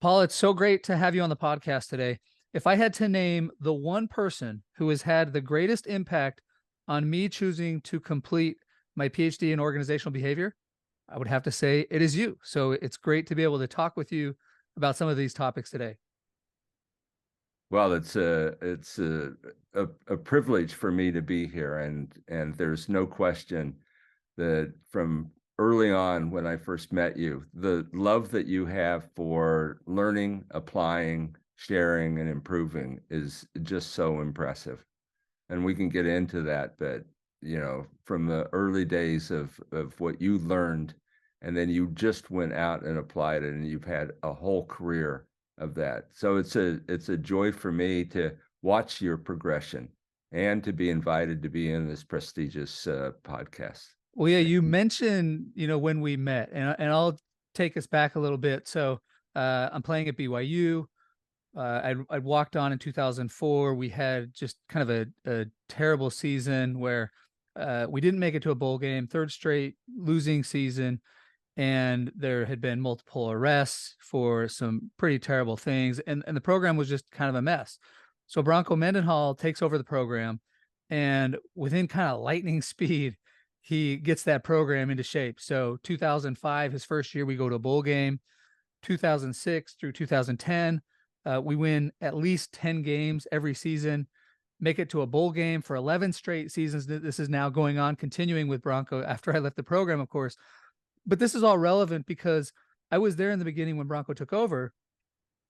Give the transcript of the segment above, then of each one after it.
Paul, it's so great to have you on the podcast today. If I had to name the one person who has had the greatest impact on me choosing to complete my PhD in organizational behavior, I would have to say it is you. So it's great to be able to talk with you about some of these topics today. Well, it's a privilege for me to be here, and there's no question that from early on when I first met you, the love that you have for learning, applying, sharing, and improving is just so impressive. And we can get into that, but from the early days of what you learned, and then you just went out and applied it, and you've had a whole career of that. So it's a joy for me to watch your progression and to be invited to be in this prestigious podcast. Well, yeah, you mentioned, when we met, and I'll take us back a little bit. So I'm playing at BYU. I'd walked on in 2004. We had just kind of a terrible season where we didn't make it to a bowl game, third straight losing season. And there had been multiple arrests for some pretty terrible things. And the program was just kind of a mess. So Bronco Mendenhall takes over the program, and within kind of lightning speed, he gets that program into shape. So 2005, his first year, we go to a bowl game. 2006 through 2010, we win at least 10 games every season, make it to a bowl game for 11 straight seasons. This is now going on, continuing with Bronco after I left the program, of course. But this is all relevant because I was there in the beginning when Bronco took over,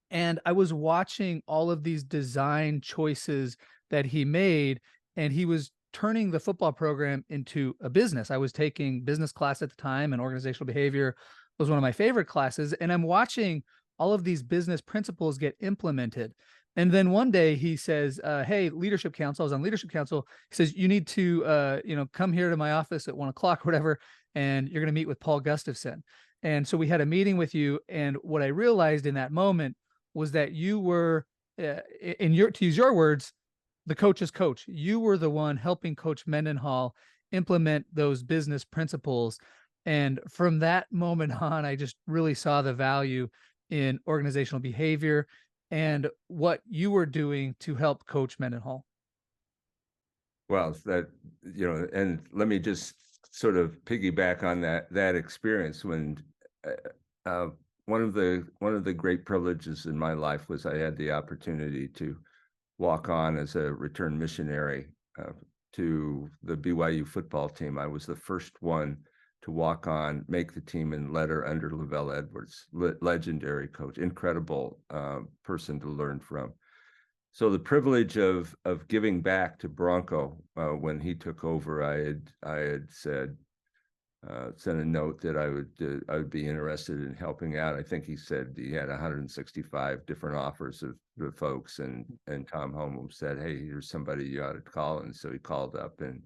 and I was watching all of these design choices that he made, and he was turning the football program into a business. I was taking business class at the time, and organizational behavior was one of my favorite classes. And I'm watching all of these business principles get implemented. And then one day he says, hey, leadership council, I was on leadership council. He says, you need to, come here to my office at 1:00 or whatever, and you're going to meet with Paul Gustavson. And so we had a meeting with you. And what I realized in that moment was that you were, to use your words, the coach's coach. You were the one helping Coach Mendenhall implement those business principles. And from that moment on, I just really saw the value in organizational behavior and what you were doing to help Coach Mendenhall. Well, and let me just sort of piggyback on that experience. When one of the great privileges in my life was I had the opportunity to walk on as a returned missionary to the BYU football team. I was the first one to walk on, make the team in letter under Lavelle Edwards, legendary coach, incredible person to learn from. So the privilege of giving back to Bronco when he took over, I had said, sent a note that I would be interested in helping out. I think he said he had 165 different offers of the folks, and Tom Holmholm said, hey, here's somebody you ought to call. And so he called up, and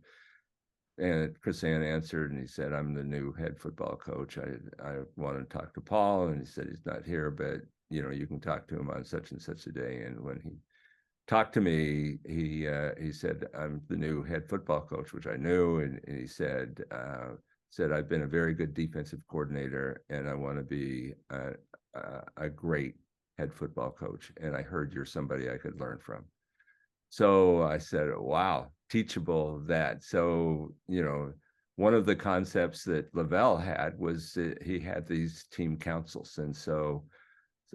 Chris Ann answered, and he said, I'm the new head football coach. I want to talk to Paul. And he said, he's not here, but you can talk to him on such and such a day. And when he talked to me, he said, I'm the new head football coach, which I knew. And he said, I've been a very good defensive coordinator, and I want to be a great head football coach. And I heard you're somebody I could learn from. So I said, wow, teachable that. So, one of the concepts that Lavelle had was that he had these team councils. And so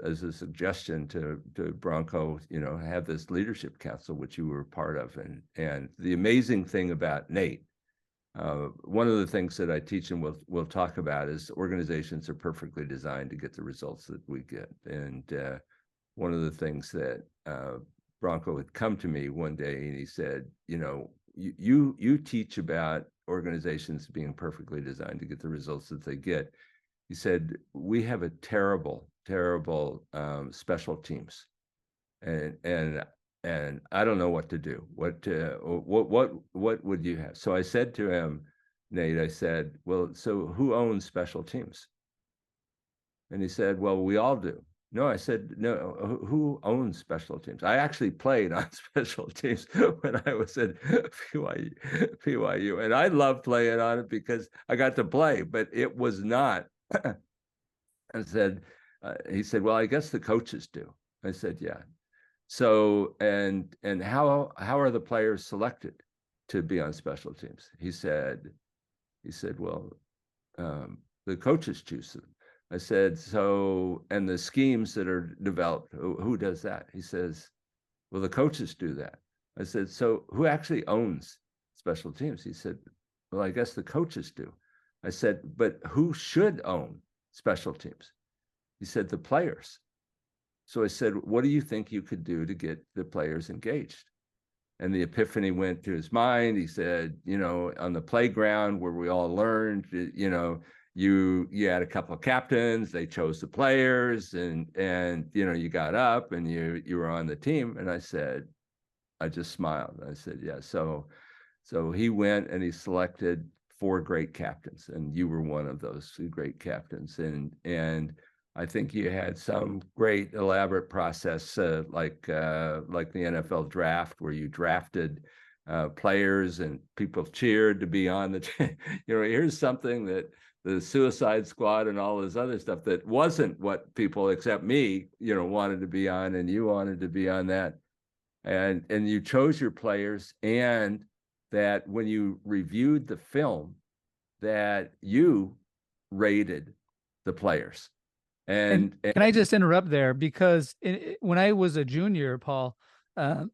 as a suggestion to Bronco, have this leadership council, which you were part of. And the amazing thing about Nate, one of the things that I teach and we'll talk about is organizations are perfectly designed to get the results that we get. And one of the things that Bronco had come to me one day, and he said, you teach about organizations being perfectly designed to get the results that they get. He said, we have a terrible special teams, and I don't know what to do. What would you have? So I said to him, Nate, I said, well, so who owns special teams? And he said, well, we all do. No, I said, no, who owns special teams? I actually played on special teams when I was at BYU, and I loved playing on it because I got to play, but it was not. I said, He said, well, I guess the coaches do. I said, yeah. So, and how are the players selected to be on special teams? He said, well, the coaches choose them. I said, so, and the schemes that are developed, who does that? He says, well, the coaches do that. I said, so who actually owns special teams? He said, well, I guess the coaches do. I said, but who should own special teams? He said, the players. So I said, what do you think you could do to get the players engaged? And the epiphany went to his mind. He said, on the playground where we all learned, you had a couple of captains, they chose the players, and you got up and you were on the team. And I just smiled. I said, yeah. So he went and he selected 4 great captains, and you were one of those great captains. And I think you had some great elaborate process, like the NFL draft, where you drafted players and people cheered to be on the. Here's something that the Suicide Squad and all this other stuff that wasn't what people except me, wanted to be on, and you wanted to be on that, and you chose your players, and that when you reviewed the film, that you rated the players. And And can I just interrupt there? Because when I was a junior, Paul, I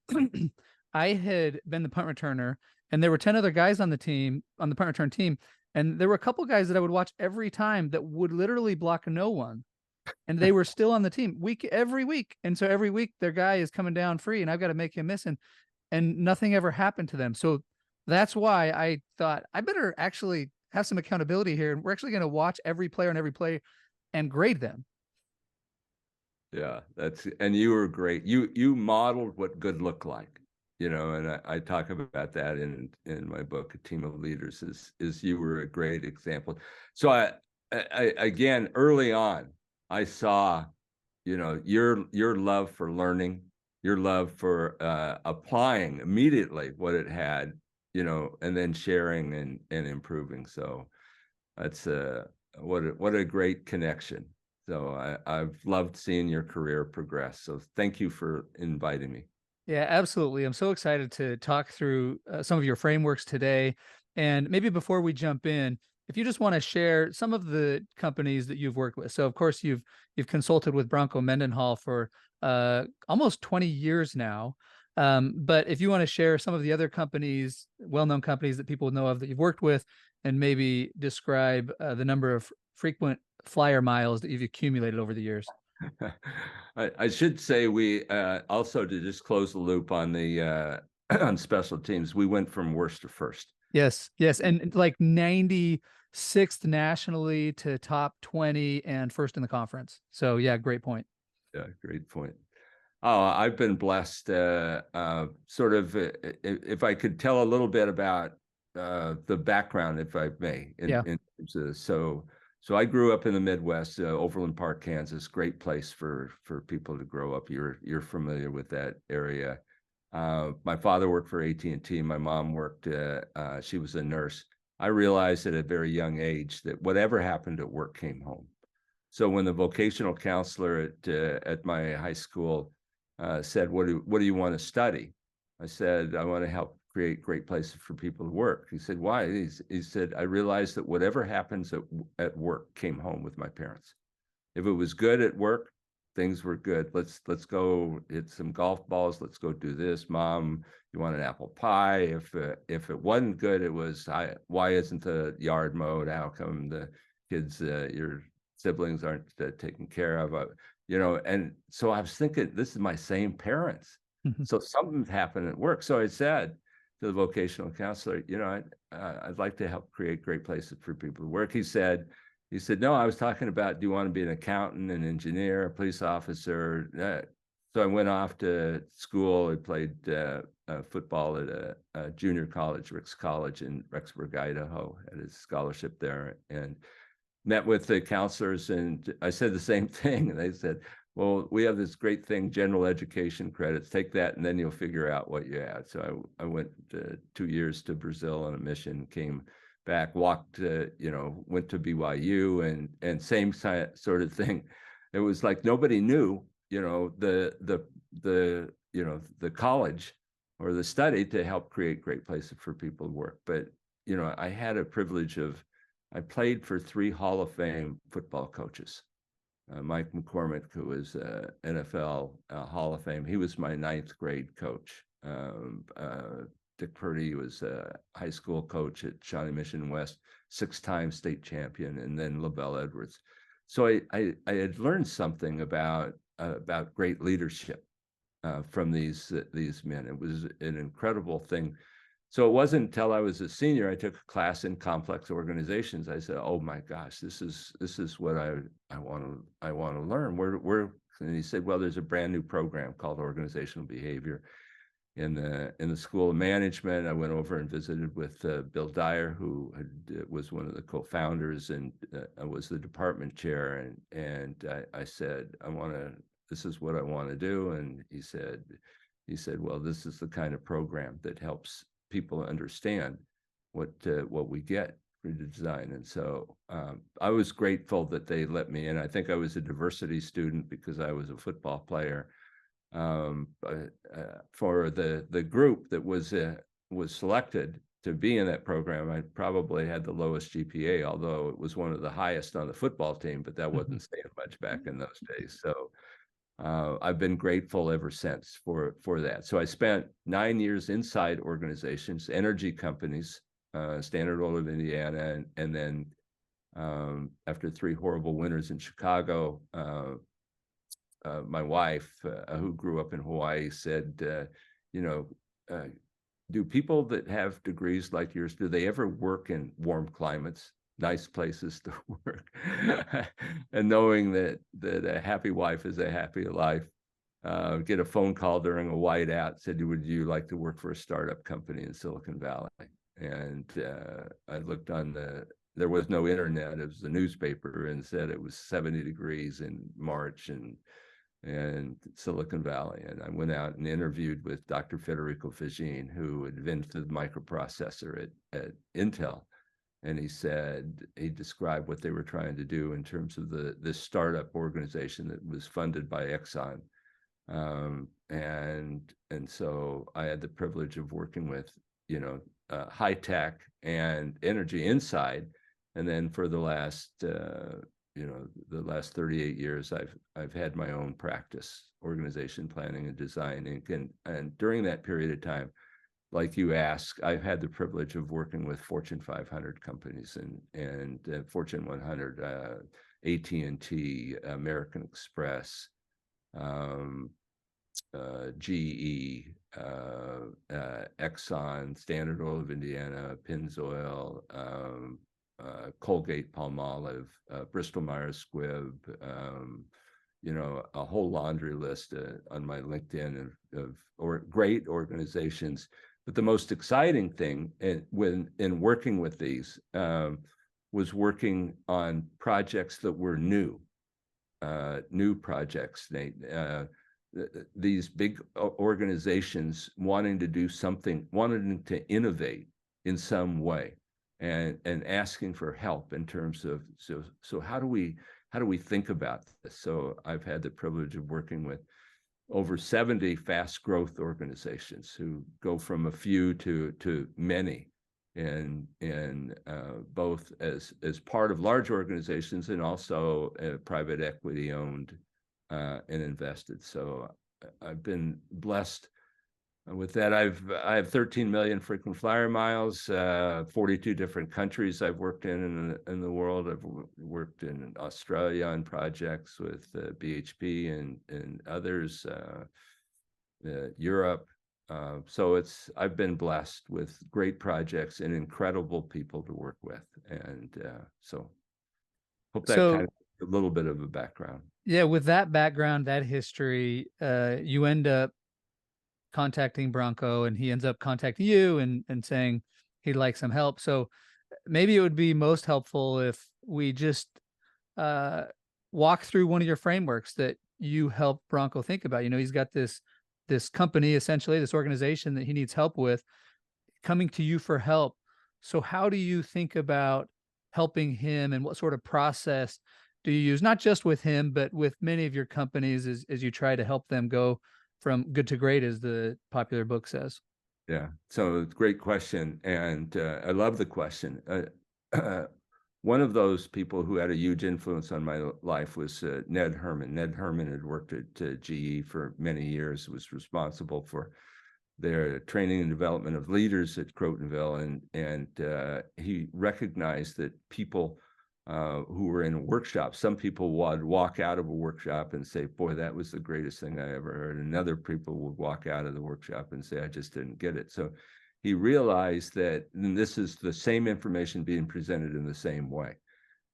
had been the punt returner, and there were 10 other guys on the team, on the punt return team. And there were a couple guys that I would watch every time that would literally block no one. And they were still on the team every week. And so every week their guy is coming down free, and I've got to make him miss. And nothing ever happened to them. So that's why I thought I better actually have some accountability here. And we're actually going to watch every player and every play and grade them. yeah, and you were great. You modeled what good looked like, and I talk about that in my book, A Team of Leaders, is you were a great example. So I again, early on, I saw, your love for learning, your love for applying immediately what it had, and then sharing and improving. So that's what a great connection. So I've loved seeing your career progress. So thank you for inviting me. Yeah, absolutely. I'm so excited to talk through some of your frameworks today. And maybe before we jump in, if you just want to share some of the companies that you've worked with. So of course you've consulted with Bronco Mendenhall for almost 20 years now. But if you want to share some of the other companies, well-known companies that people know of that you've worked with, and maybe describe the number of frequent flyer miles that you've accumulated over the years. I should say we also, to just close the loop on the on special teams, we went from worst to first. Yes, yes, and like 96th nationally to top 20 and first in the conference. So yeah, great point. Yeah, great point. Oh, I've been blessed. Sort of, if I could tell a little bit about the background, if I may, in terms of this. So I grew up in the Midwest, Overland Park, Kansas. Great place for people to grow up. You're familiar with that area. My father worked for AT&T. My mom worked. She was a nurse. I realized at a very young age that whatever happened at work came home. So when the vocational counselor at my high school said, "What do you want to study?" I said, "I want to help create great places for people to work." He said, "Why?" He said, "I realized that whatever happens at work came home with my parents. If it was good at work, things were good. Let's go hit some golf balls. Let's go do this. Mom, you want an apple pie? If it wasn't good, it was, why isn't the yard mowed? How come the kids, your siblings aren't taken care of?" And so I was thinking, this is my same parents. So something's happened at work. So I said to the vocational counselor, I'd like to help create great places for people to work. He said, "No, I was talking about, do you want to be an accountant, an engineer, a police officer?" So I went off to school. I played football at a junior college, Rick's College in Rexburg, Idaho, had a scholarship there, and met with the counselors. And I said the same thing. And they said, "Well, we have this great thing, general education credits. Take that, and then you'll figure out what you had." So I went 2 years to Brazil on a mission, came back, went to BYU, and same sort of thing. it was like nobody knew, the college or the study to help create great places for people to work. But, I had a privilege I played for 3 Hall of Fame football coaches. Mike McCormick, who was NFL Hall of Fame, he was my 9th grade coach. Dick Purdy was a high school coach at Shawnee Mission West, 6-time state champion, and then LaBelle Edwards. So I had learned something about great leadership from these men. It was an incredible thing. So it wasn't until I was a senior, I took a class in complex organizations. I said, "Oh my gosh, this is what I want to learn." And he said, "Well, there's a brand new program called organizational behavior in the School of Management." I went over and visited with Bill Dyer, who was one of the co-founders, and I was the department chair. And I said, this is what I want to do. And he said, "Well, this is the kind of program that helps people understand what we get through the design." And so I was grateful that they let me in. I think I was a diversity student because I was a football player. For the group that was selected to be in that program, I probably had the lowest GPA, although it was one of the highest on the football team, but that wasn't saying much back in those days. So I've been grateful ever since for that. So I spent 9 years inside organizations, energy companies, Standard Oil of Indiana, and then after 3 horrible winters in Chicago, my wife, who grew up in Hawaii, said, "Do people that have degrees like yours, do they ever work in warm climates, nice places to work?" And knowing that a happy wife is a happy life, get a phone call during a whiteout, said, "Would you like to work for a startup company in Silicon Valley?" And I looked there was no internet, it was the newspaper, and said it was 70 degrees in March and Silicon Valley. And I went out and interviewed with Dr. Federico Fagin, who invented the microprocessor at Intel. And he described what they were trying to do in terms of this startup organization that was funded by Exxon. And so I had the privilege of working with, high tech and energy inside. And then for the last, the last 38 years, I've had my own practice, organization planning and design. And during that period of time, like you asked, I've had the privilege of working with Fortune 500 companies and Fortune 100, AT&T, American Express, GE, Exxon, Standard Oil of Indiana, Pennzoil, Colgate, Palmolive, Bristol Myers Squibb, a whole laundry list on my LinkedIn of great organizations. But the most exciting thing in working with these was working on projects that were new projects, Nate. These big organizations wanting to do something, wanting to innovate in some way, and asking for help in terms of so how do we think about this? So I've had the privilege of working with over 70 fast growth organizations who go from a few to many, and both as part of large organizations and also private equity owned and invested. So I've been blessed with that. I have 13 million frequent flyer miles, 42 different countries I've worked in the world. I've worked in Australia on projects with BHP and others, Europe. So I've been blessed with great projects and incredible people to work with. And so hope that kind of a little bit of a background. Yeah, with that background, that history, you end up contacting Bronco and he ends up contacting you and saying he'd like some help. So maybe it would be most helpful if we just walk through one of your frameworks that you help Bronco think about. He's got this company, essentially this organization that he needs help with, coming to you for help. So how do you think about helping him, and what sort of process do you use, not just with him, but with many of your companies as you try to help them go from good to great, as the popular book says? Yeah, so great question, and I love the question. One of those people who had a huge influence on my life was Ned Herman. Ned Herman had worked at GE for many years, was responsible for their training and development of leaders at Crotonville, and he recognized that people who were in a workshop, some people would walk out of a workshop and say, "Boy, that was the greatest thing I ever heard," and other people would walk out of the workshop and say, "I just didn't get it." So he realized that, and this is the same information being presented in the same way,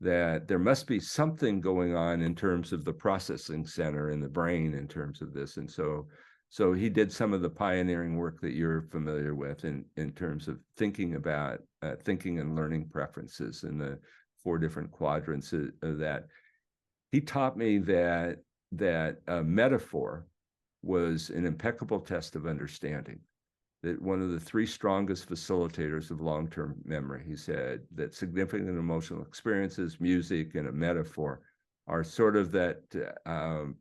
that there must be something going on in terms of the processing center in the brain in terms of this. And so he did some of the pioneering work that you're familiar with in terms of thinking about thinking and learning preferences in the 4 different quadrants of that. He taught me that metaphor was an impeccable test of understanding. That one of the 3 strongest facilitators of long-term memory, he said, that significant emotional experiences, music, and a metaphor are sort of that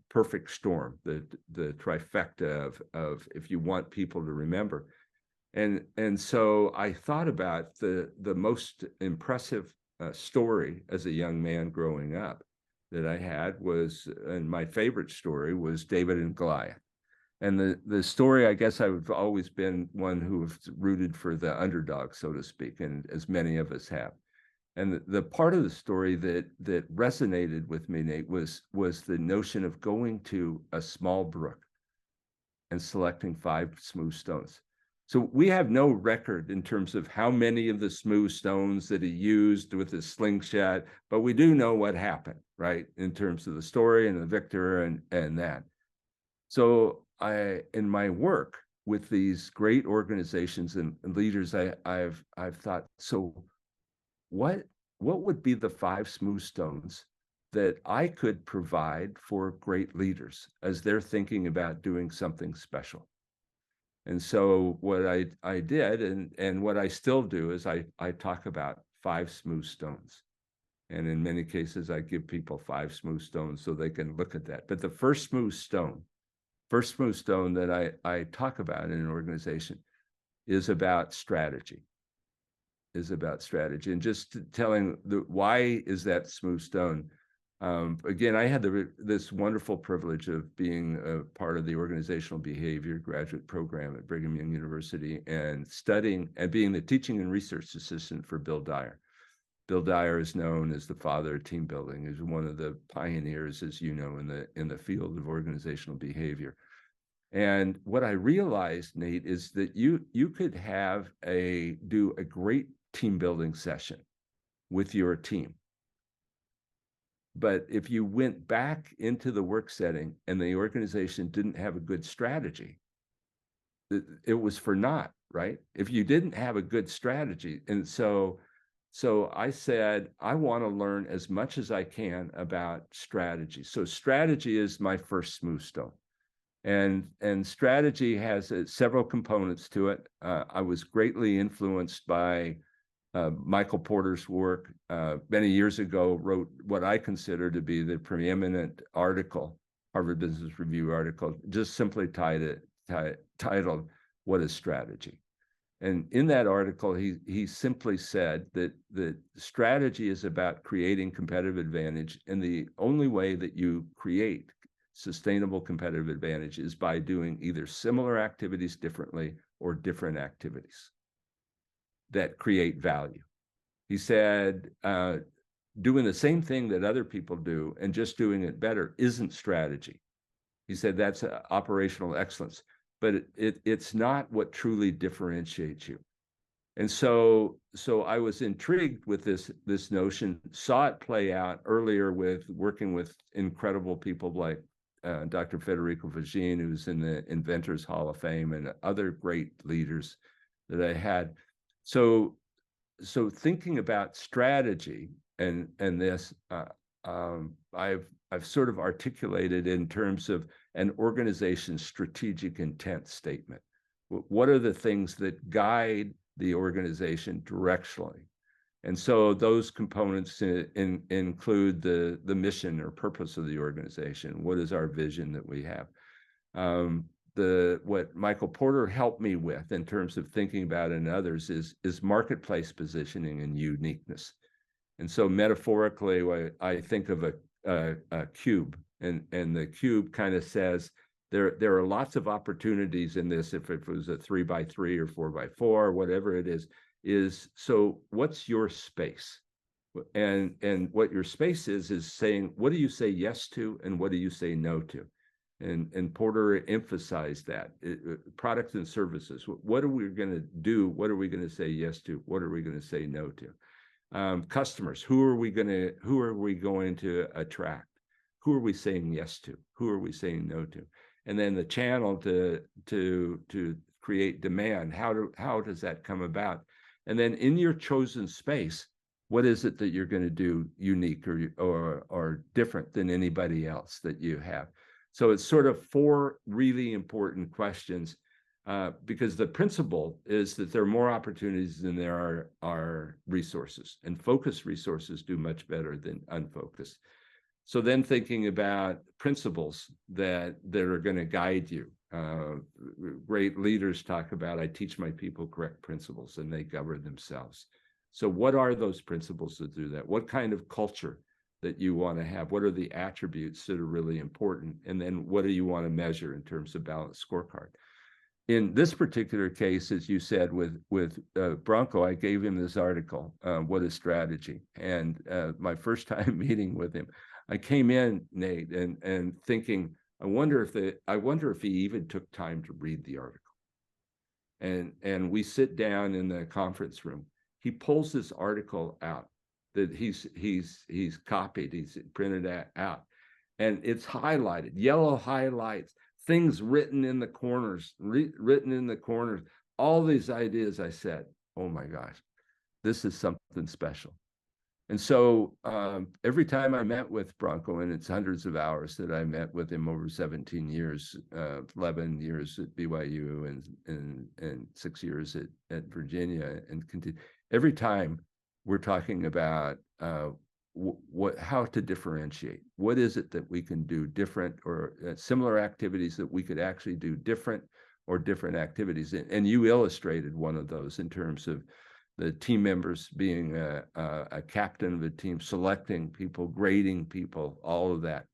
perfect storm, the trifecta of if you want people to remember. And so I thought about the most impressive story as a young man growing up that I had was, and my favorite story was David and Goliath. And the story, I guess I've always been one who has rooted for the underdog, so to speak, and as many of us have. And the part of the story that resonated with me, Nate, was the notion of going to a small brook and selecting 5 smooth stones. So we have no record in terms of how many of the smooth stones that he used with his slingshot, but we do know what happened, right? In terms of the story and the victor and that. So in my work with these great organizations and leaders, I've thought, so what would be the 5 smooth stones that I could provide for great leaders as they're thinking about doing something special? And so what I did and what I still do is I talk about 5 smooth stones. And in many cases, I give people 5 smooth stones so they can look at that. But the first smooth stone that I talk about in an organization is about strategy. And just telling why is that smooth stone. Again, I had this wonderful privilege of being a part of the organizational behavior graduate program at Brigham Young University and studying and being the teaching and research assistant for Bill Dyer. Bill Dyer is known as the father of team building. He's one of the pioneers, as you know, in the field of organizational behavior. And what I realized, Nate, is that you could do a great team building session with your team. But if you went back into the work setting and the organization didn't have a good strategy, it was for naught, right? If you didn't have a good strategy. And so I said, I want to learn as much as I can about strategy. So strategy is my first smooth stone. And strategy has several components to it. I was greatly influenced by Michael Porter's work. Many years ago, wrote what I consider to be the preeminent article, Harvard Business Review article, just simply titled, "What is Strategy?" And in that article, he simply said that strategy is about creating competitive advantage, and the only way that you create sustainable competitive advantage is by doing either similar activities differently or different activities that create value. He said, doing the same thing that other people do and just doing it better isn't strategy. He said that's operational excellence, but it's not what truly differentiates you. And so I was intrigued with this notion, saw it play out earlier with working with incredible people like Dr. Federico Faggin, who's in the Inventors Hall of Fame, and other great leaders that I had. So thinking about strategy and this, I've sort of articulated in terms of an organization's strategic intent statement. What are the things that guide the organization directionally? And so those components include the mission or purpose of the organization. What is our vision that we have? What Michael Porter helped me with in terms of thinking about it and others is marketplace positioning and uniqueness. And so metaphorically, I think of a cube, and the cube kind of says there are lots of opportunities in this. If it was a 3x3 or 4x4, whatever it is so what's your space? And what your space is saying, what do you say yes to and what do you say no to? And Porter emphasized that products and services. What are we going to do? What are we going to say yes to? What are we going to say no to? Customers, who are we going to attract? Who are we saying yes to? Who are we saying no to? And then the channel to create demand. How does that come about? And then in your chosen space, what is it that you're going to do unique or different than anybody else that you have? So it's sort of 4 really important questions, because the principle is that there are more opportunities than there are resources, and focused resources do much better than unfocused. So then thinking about principles that are going to guide you. Great leaders talk about, I teach my people correct principles and they govern themselves. So what are those principles that do that? What kind of culture that you want to have? What are the attributes that are really important? And then what do you want to measure in terms of balanced scorecard? In this particular case, as you said, with Bronco, I gave him this article, What is Strategy? And my first time meeting with him, I came in, Nate, and thinking, I wonder if he even took time to read the article. And we sit down in the conference room. He pulls this article out that he's copied, he's printed out, and it's highlighted, yellow highlights, things written in the corners, all these ideas. I said, oh my gosh, this is something special. And so every time I met with Bronco, and it's hundreds of hours that I met with him over 17 years, 11 years at BYU and 6 years at Virginia, and continue. Every time we're talking about how to differentiate. What is it that we can do different, or similar activities that we could actually do different, or different activities? And you illustrated one of those in terms of the team members being a captain of a team, selecting people, grading people, all of that.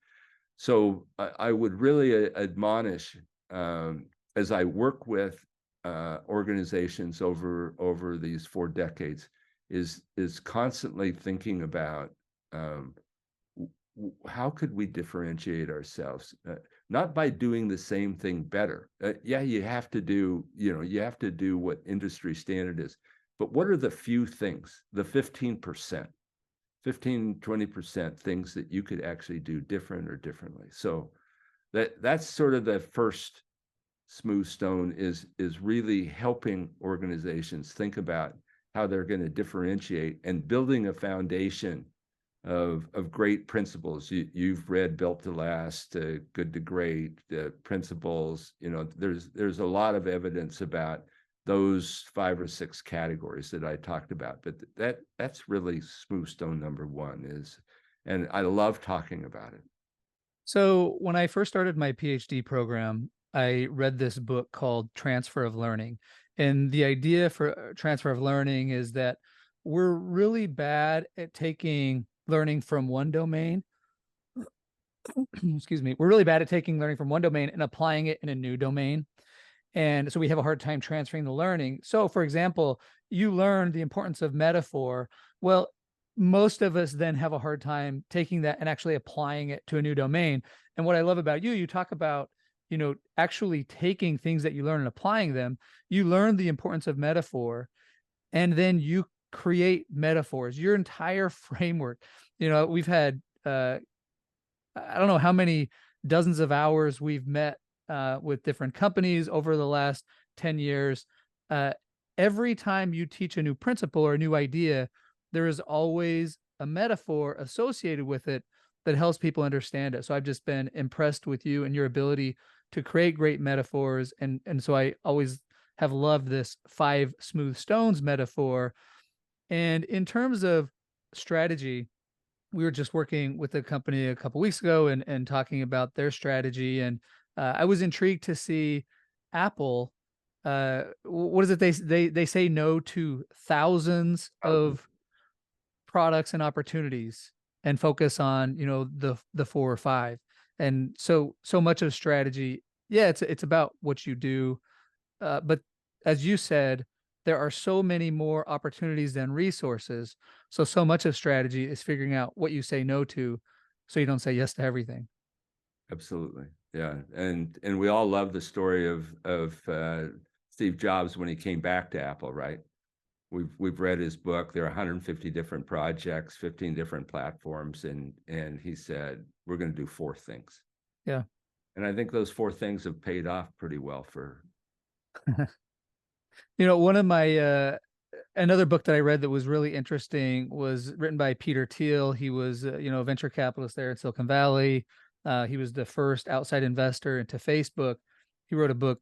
So I would really admonish, as I work with organizations over these 4 decades, is constantly thinking about how could we differentiate ourselves, not by doing the same thing better. Yeah, you have to do what industry standard is, but what are the few things, the 15%, 20% things that you could actually do different or differently? So that's sort of the first smooth stone, is really helping organizations think about how they're going to differentiate and building a foundation of great principles. You've read Built to Last, Good to Great, principles. There's a lot of evidence about those 5 or 6 categories that I talked about, but that's really smooth stone number 1 is, and I love talking about it. So when I first started my PhD program, I read this book called Transfer of Learning. And the idea for transfer of learning is that we're really bad at taking learning from one domain. Excuse me. We're really bad at taking learning from one domain and applying it in a new domain. And so we have a hard time transferring the learning. So for example, you learned the importance of metaphor. Well, most of us then have a hard time taking that and actually applying it to a new domain. And what I love about you talk about, actually taking things that you learn and applying them. You learn the importance of metaphor, and then you create metaphors. Your entire framework, we've had, I don't know how many dozens of hours we've met with different companies over the last 10 years. Every time you teach a new principle or a new idea, there is always a metaphor associated with it that helps people understand it. So I've just been impressed with you and your ability to create great metaphors. And so I always have loved this 5 smooth stones metaphor. And in terms of strategy, we were just working with a company a couple weeks ago and talking about their strategy. And I was intrigued to see Apple. What is it? They say no to thousands of products and opportunities and focus on, the four or five. And so much of strategy, yeah, it's about what you do. But as you said, there are so many more opportunities than resources. So much of strategy is figuring out what you say no to, so you don't say yes to everything. Absolutely. Yeah. And we all love the story of Steve Jobs when he came back to Apple, right? We've read his book. There are 150 different projects, 15 different platforms, and he said, we're going to do four things. Yeah. And I think those four things have paid off pretty well for. One of my another book that I read that was really interesting was written by Peter Thiel. He was, a venture capitalist there in Silicon Valley. He was the first outside investor into Facebook. He wrote a book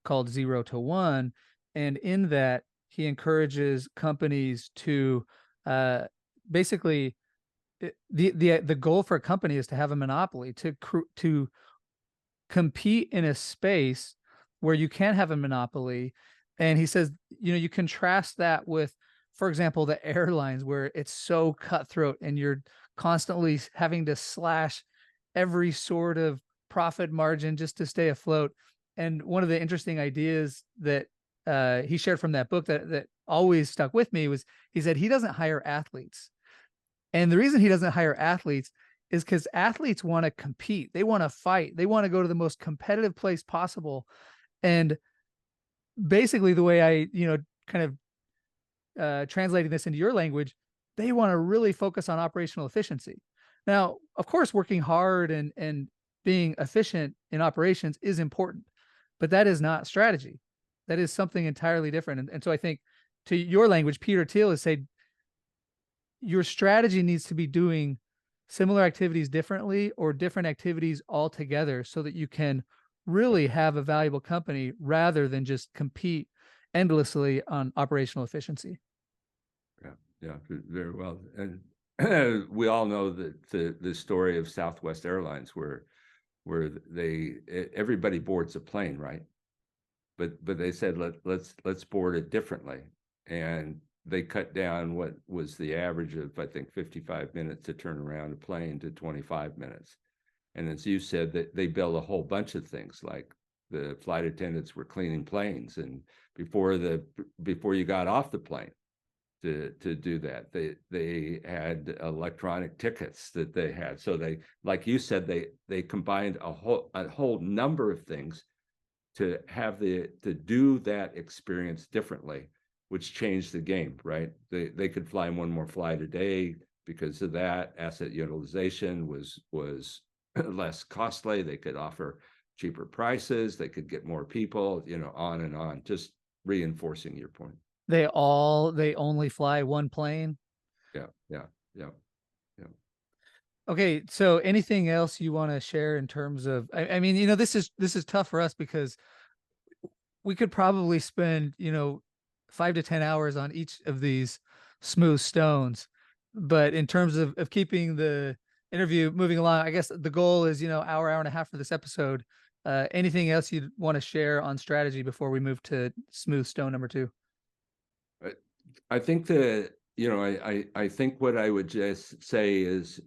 called 0 to 1, and in that he encourages companies to basically the goal for a company is to have a monopoly, to compete in a space where you can have a monopoly. And he says, you contrast that with, for example, the airlines, where it's so cutthroat and you're constantly having to slash every sort of profit margin just to stay afloat. And one of the interesting ideas that he shared from that book that always stuck with me was, he said he doesn't hire athletes. And the reason he doesn't hire athletes is because athletes want to compete. They want to fight. They want to go to the most competitive place possible. And basically the way I, kind of translating this into your language, they want to really focus on operational efficiency. Now, of course, working hard and being efficient in operations is important, but that is not strategy. That is something entirely different. And so I think, to your language, Peter Thiel is saying your strategy needs to be doing similar activities differently or different activities altogether, so that you can really have a valuable company rather than just compete endlessly on operational efficiency. Yeah, very well. And we all know that the story of Southwest Airlines, where everybody boards a plane, right? But they said let's board it differently, and they cut down what was the average of, I think, 55 minutes to turn around a plane to 25 minutes. And as you said, that they built a whole bunch of things, like the flight attendants were cleaning planes, and before you got off the plane to do that, they had electronic tickets that they had. So they, like you said, they combined a whole number of things to do that experience differently, which changed the game, right? They could fly one more flight a day because of that. Asset utilization was less costly. They could offer cheaper prices. They could get more people, on and on, just reinforcing your point. They only fly one plane. Yeah, yeah, yeah, yeah. Okay, so anything else you want to share in terms of, I mean, this is tough for us because we could probably spend, 5 to 10 hours on each of these smooth stones. But in terms of keeping the interview moving along, I guess the goal is, hour and a half for this episode. Anything else you'd want to share on strategy before we move to smooth stone number 2? I think I think what I would just say is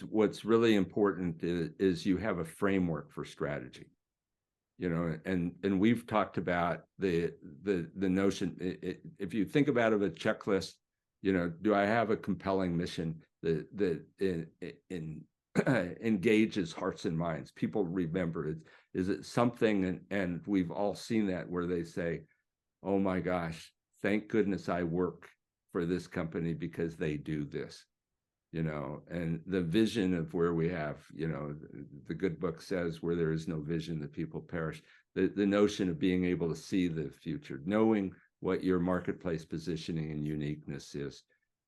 what's really important is you have a framework for strategy. And we've talked about the notion, if you think about it, a checklist, do I have a compelling mission that engages hearts and minds? People remember it. Is it something, and we've all seen that, where they say, oh my gosh, thank goodness I work for this company because they do this. And the vision of where we have, the good book says, where there is no vision, the people perish. The notion of being able to see the future, knowing what your marketplace positioning and uniqueness is,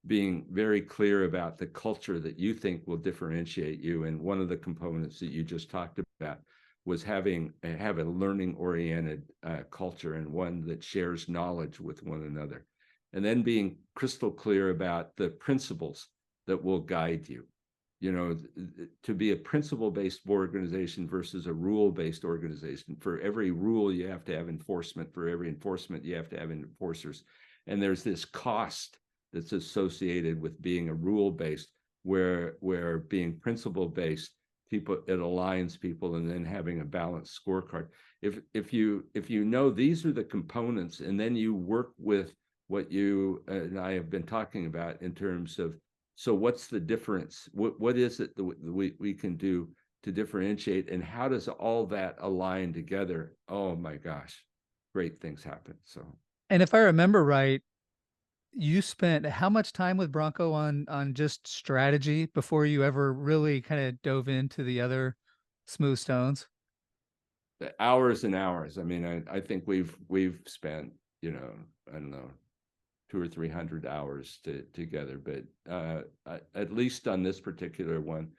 being very clear about the culture that you think will differentiate you. And one of the components that you just talked about was have a learning oriented culture, and one that shares knowledge with one another. and then being crystal clear about the principles that will guide you. To be a principle-based organization versus a rule-based organization. For every rule, you have to have enforcement. For every enforcement, you have to have enforcers. And there's this cost that's associated with being a rule-based, where being principle-based, it aligns people, and then having a balanced scorecard. If you know these are the components, and then you work with what you and I have been talking about in terms of, so what's the difference? What is it that we can do to differentiate, and how does all that align together? Oh my gosh, great things happen. So, And if I remember right, you spent how much time with Bronco on just strategy before you ever really kind of dove into the other smooth stones? hours and hours. I mean, I think we've spent, I don't know, 200 or 300 hours together, but at least on this particular one,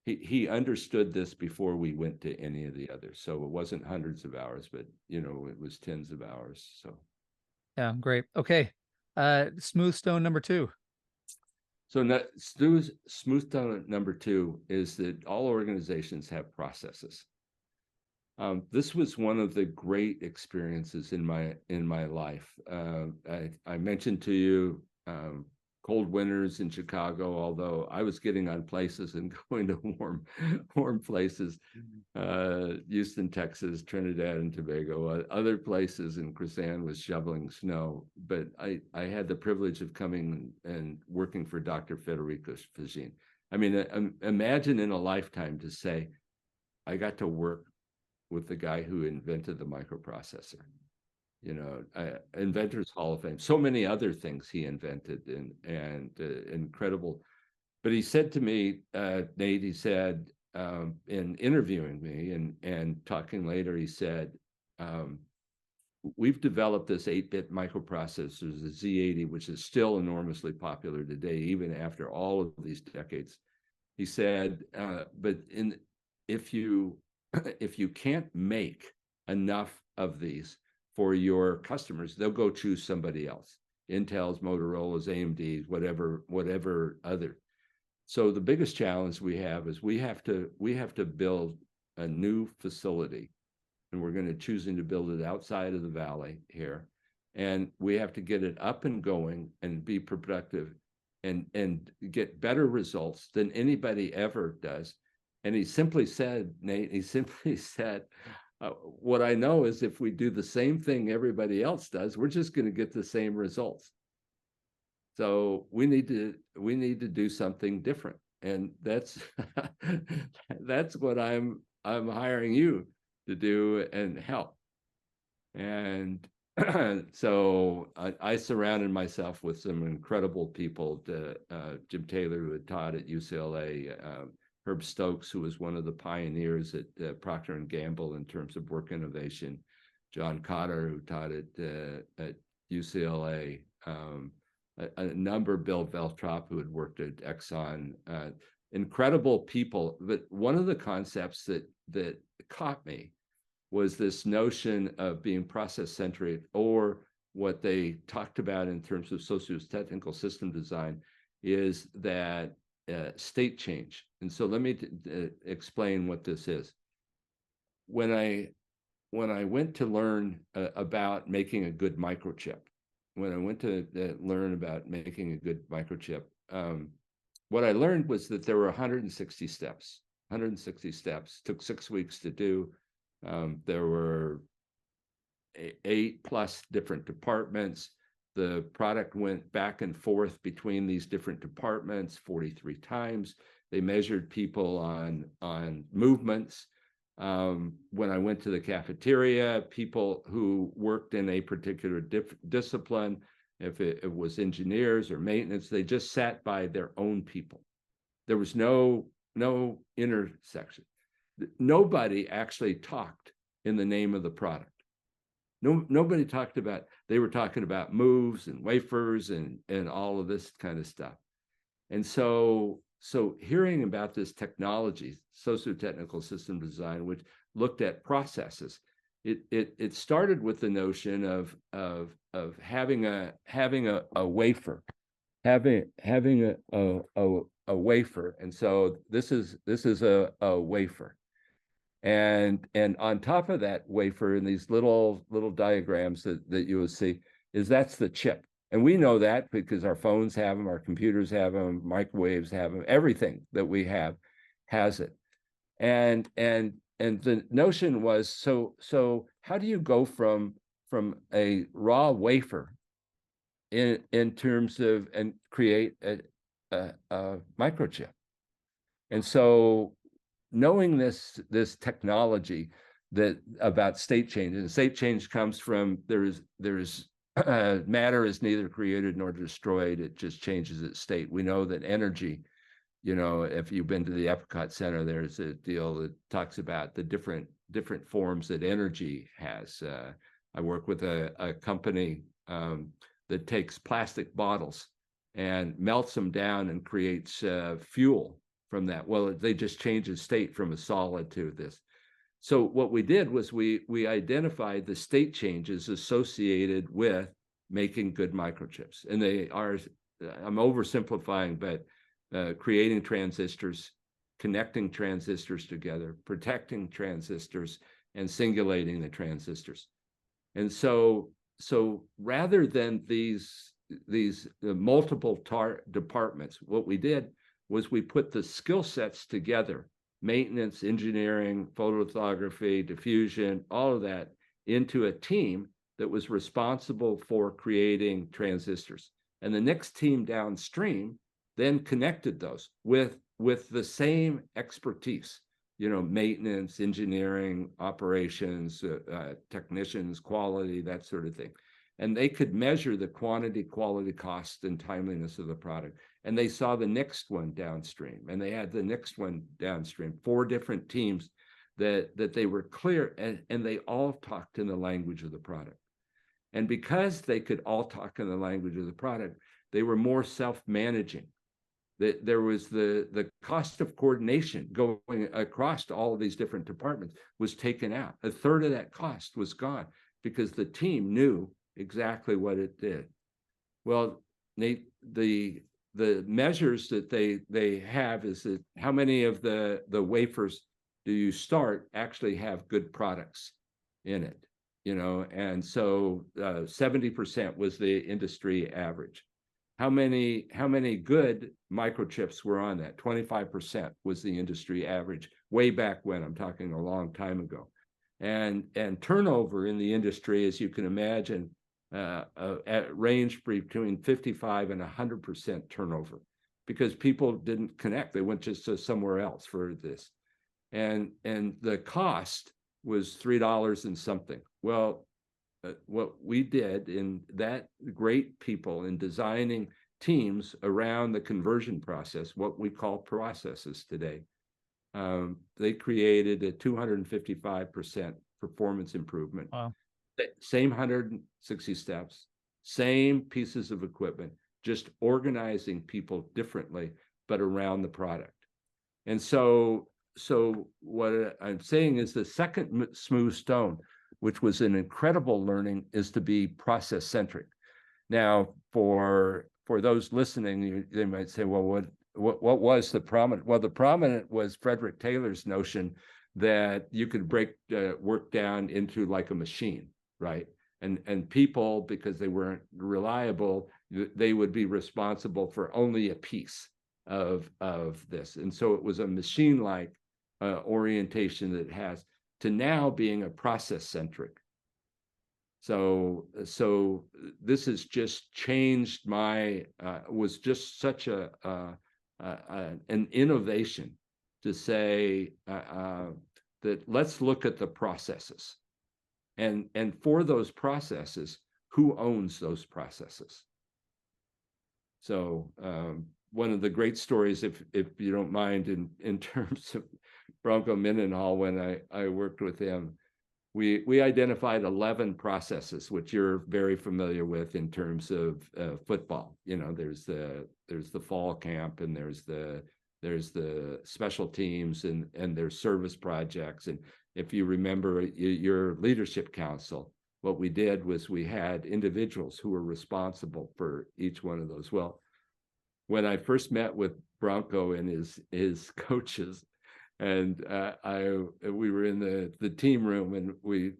he understood this before we went to any of the others. So it wasn't hundreds of hours, but it was tens of hours. So Yeah, great. Okay. Smooth stone number 2. so smooth stone number 2 is that all organizations have processes. This was one of the great experiences in my life. I mentioned to you cold winters in Chicago, although I was getting on places and going to warm places, Houston, Texas, Trinidad and Tobago, other places in Krisan was shoveling snow. But I had the privilege of coming and working for Dr. Federico Fagin. I mean, imagine in a lifetime to say, I got to work with the guy who invented the microprocessor, Inventors Hall of Fame, so many other things he invented, and incredible. But he said to me, Nate, he said, in interviewing me and talking later, he said, we've developed this 8-bit microprocessor, the Z80, which is still enormously popular today, even after all of these decades. He said, but if you can't make enough of these for your customers, they'll go choose somebody else. Intel's, Motorola's, AMD's, whatever other. So the biggest challenge we have is we have to build a new facility, and we're going to choosing to build it outside of the valley here, and we have to get it up and going and be productive and get better results than anybody ever does. And he simply said, Nate, what I know is if we do the same thing everybody else does, we're just going to get the same results. So we need to do something different. And that's what I'm hiring you to do and help. And so I surrounded myself with some incredible people, Jim Taylor, who had taught at UCLA, Herb Stokes, who was one of the pioneers at Procter & Gamble in terms of work innovation, John Cotter, who taught at UCLA, a number, Bill Veltrop, who had worked at Exxon, incredible people. But one of the concepts that caught me was this notion of being process-centric, or what they talked about in terms of socio-technical system design is that state change. And so let me explain what this is. When I went to learn about making a good microchip, what I learned was that there were 160 steps. 160 steps, took 6 weeks to do. There were 8+ different departments. The product went back and forth between these different departments 43 times. They measured people on movements. When I went to the cafeteria, people who worked in a particular discipline, if it was engineers or maintenance, they just sat by their own people. There was no intersection. Nobody actually talked in the name of the product. Nobody talked about, they were talking about moves and wafers and all of this kind of stuff. And so hearing about this technology, socio-technical system design, which looked at processes, it started with the notion of having a wafer, having a wafer. And so this is a wafer. And on top of that wafer, in these little diagrams that you will see, that's the chip. And we know that because our phones have them, our computers have them, microwaves have them, everything that we have has it. And the notion was, so how do you go from a raw wafer in terms of, and create a microchip? And so knowing this technology that about state change, and state change comes from there's matter is neither created nor destroyed, it just changes its state. We know that energy, if you've been to the Epcot Center, there's a deal that talks about the different forms that energy has. I work with a company that takes plastic bottles and melts them down and creates fuel from that. Well, they just change the state from a solid to this. So what we did was we identified the state changes associated with making good microchips. And they are, I'm oversimplifying, but creating transistors, connecting transistors together, protecting transistors, and singulating the transistors. And so rather than these multiple departments, what we did was we put the skill sets together, maintenance, engineering, photolithography, diffusion, all of that, into a team that was responsible for creating transistors. And the next team downstream then connected those with the same expertise, maintenance, engineering, operations, technicians, quality, that sort of thing. And they could measure the quantity, quality, cost, and timeliness of the product. And they saw the next one downstream, and they had the next one downstream, 4 different teams that they were clear, and they all talked in the language of the product. And because they could all talk in the language of the product, they were more self-managing. There was the cost of coordination going across all of these different departments was taken out. A third of that cost was gone because the team knew exactly what it did. Well, Nate, the measures that they have is that how many of the wafers do you start actually have good products in it, and so 70% was the industry average. How many good microchips were on that? 25% was the industry average way back when. I'm talking a long time ago. And turnover in the industry, as you can imagine, ranged between 55 and 100% turnover because people didn't connect. They went just to somewhere else for this. And the cost was $3 and something. Well, what we did in that great people in designing teams around the conversion process, what we call processes today, they created a 255% performance improvement. Wow. Same 160 steps, same pieces of equipment, just organizing people differently, but around the product. And so what I'm saying is the second smooth stone, which was an incredible learning, is to be process centric. Now, for those listening, they might say, well, what was the prominent? Well, the prominent was Frederick Taylor's notion that you could break work down into like a machine, right? And people, because they weren't reliable, they would be responsible for only a piece of this. And so it was a machine-like orientation that it has to now being a process centric. So this has just changed my, was just such an innovation to say that let's look at the processes. And for those processes, who owns those processes? So one of the great stories, if you don't mind, in terms of Bronco Mendenhall, when I worked with him, we identified 11 processes, which you're very familiar with in terms of football. There's the fall camp, and there's the special teams, and there's service projects, and if you remember your leadership council, what we did was we had individuals who were responsible for each one of those. Well, when I first met with Bronco and his coaches, and we were in the team room, and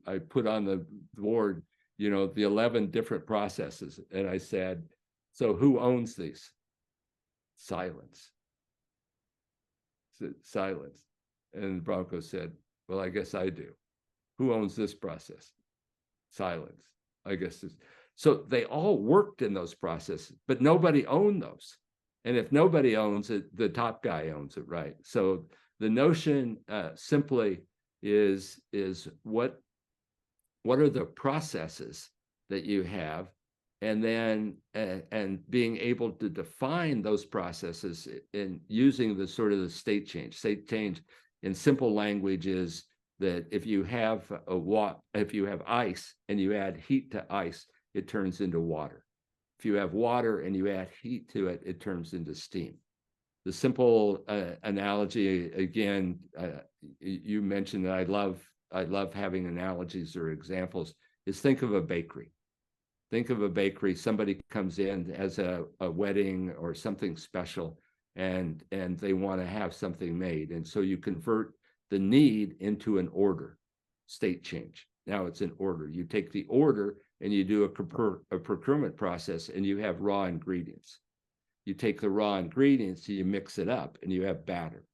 I put on the board, the 11 different processes, and I said, so who owns these? Silence. Silence. And Bronco said, well, I guess I do. Who owns this process? Silence. I guess it's, so they all worked in those processes, but nobody owned those. And if nobody owns it, the top guy owns it, right? So the notion simply is what are the processes that you have, and then and being able to define those processes in using the sort of the state change. State change in simple language is that if you have ice and you add heat to ice, it turns into water. If you have water and you add heat to it, it turns into steam. The simple analogy, again, you mentioned that I love having analogies or examples, is think of a bakery. Think of a bakery, somebody comes in as a wedding or something special, and they want to have something made. And so you convert the need into an order, state change. Now it's an order. You take the order and you do a procurement process, and you have raw ingredients. You take the raw ingredients, you mix it up, and you have batter.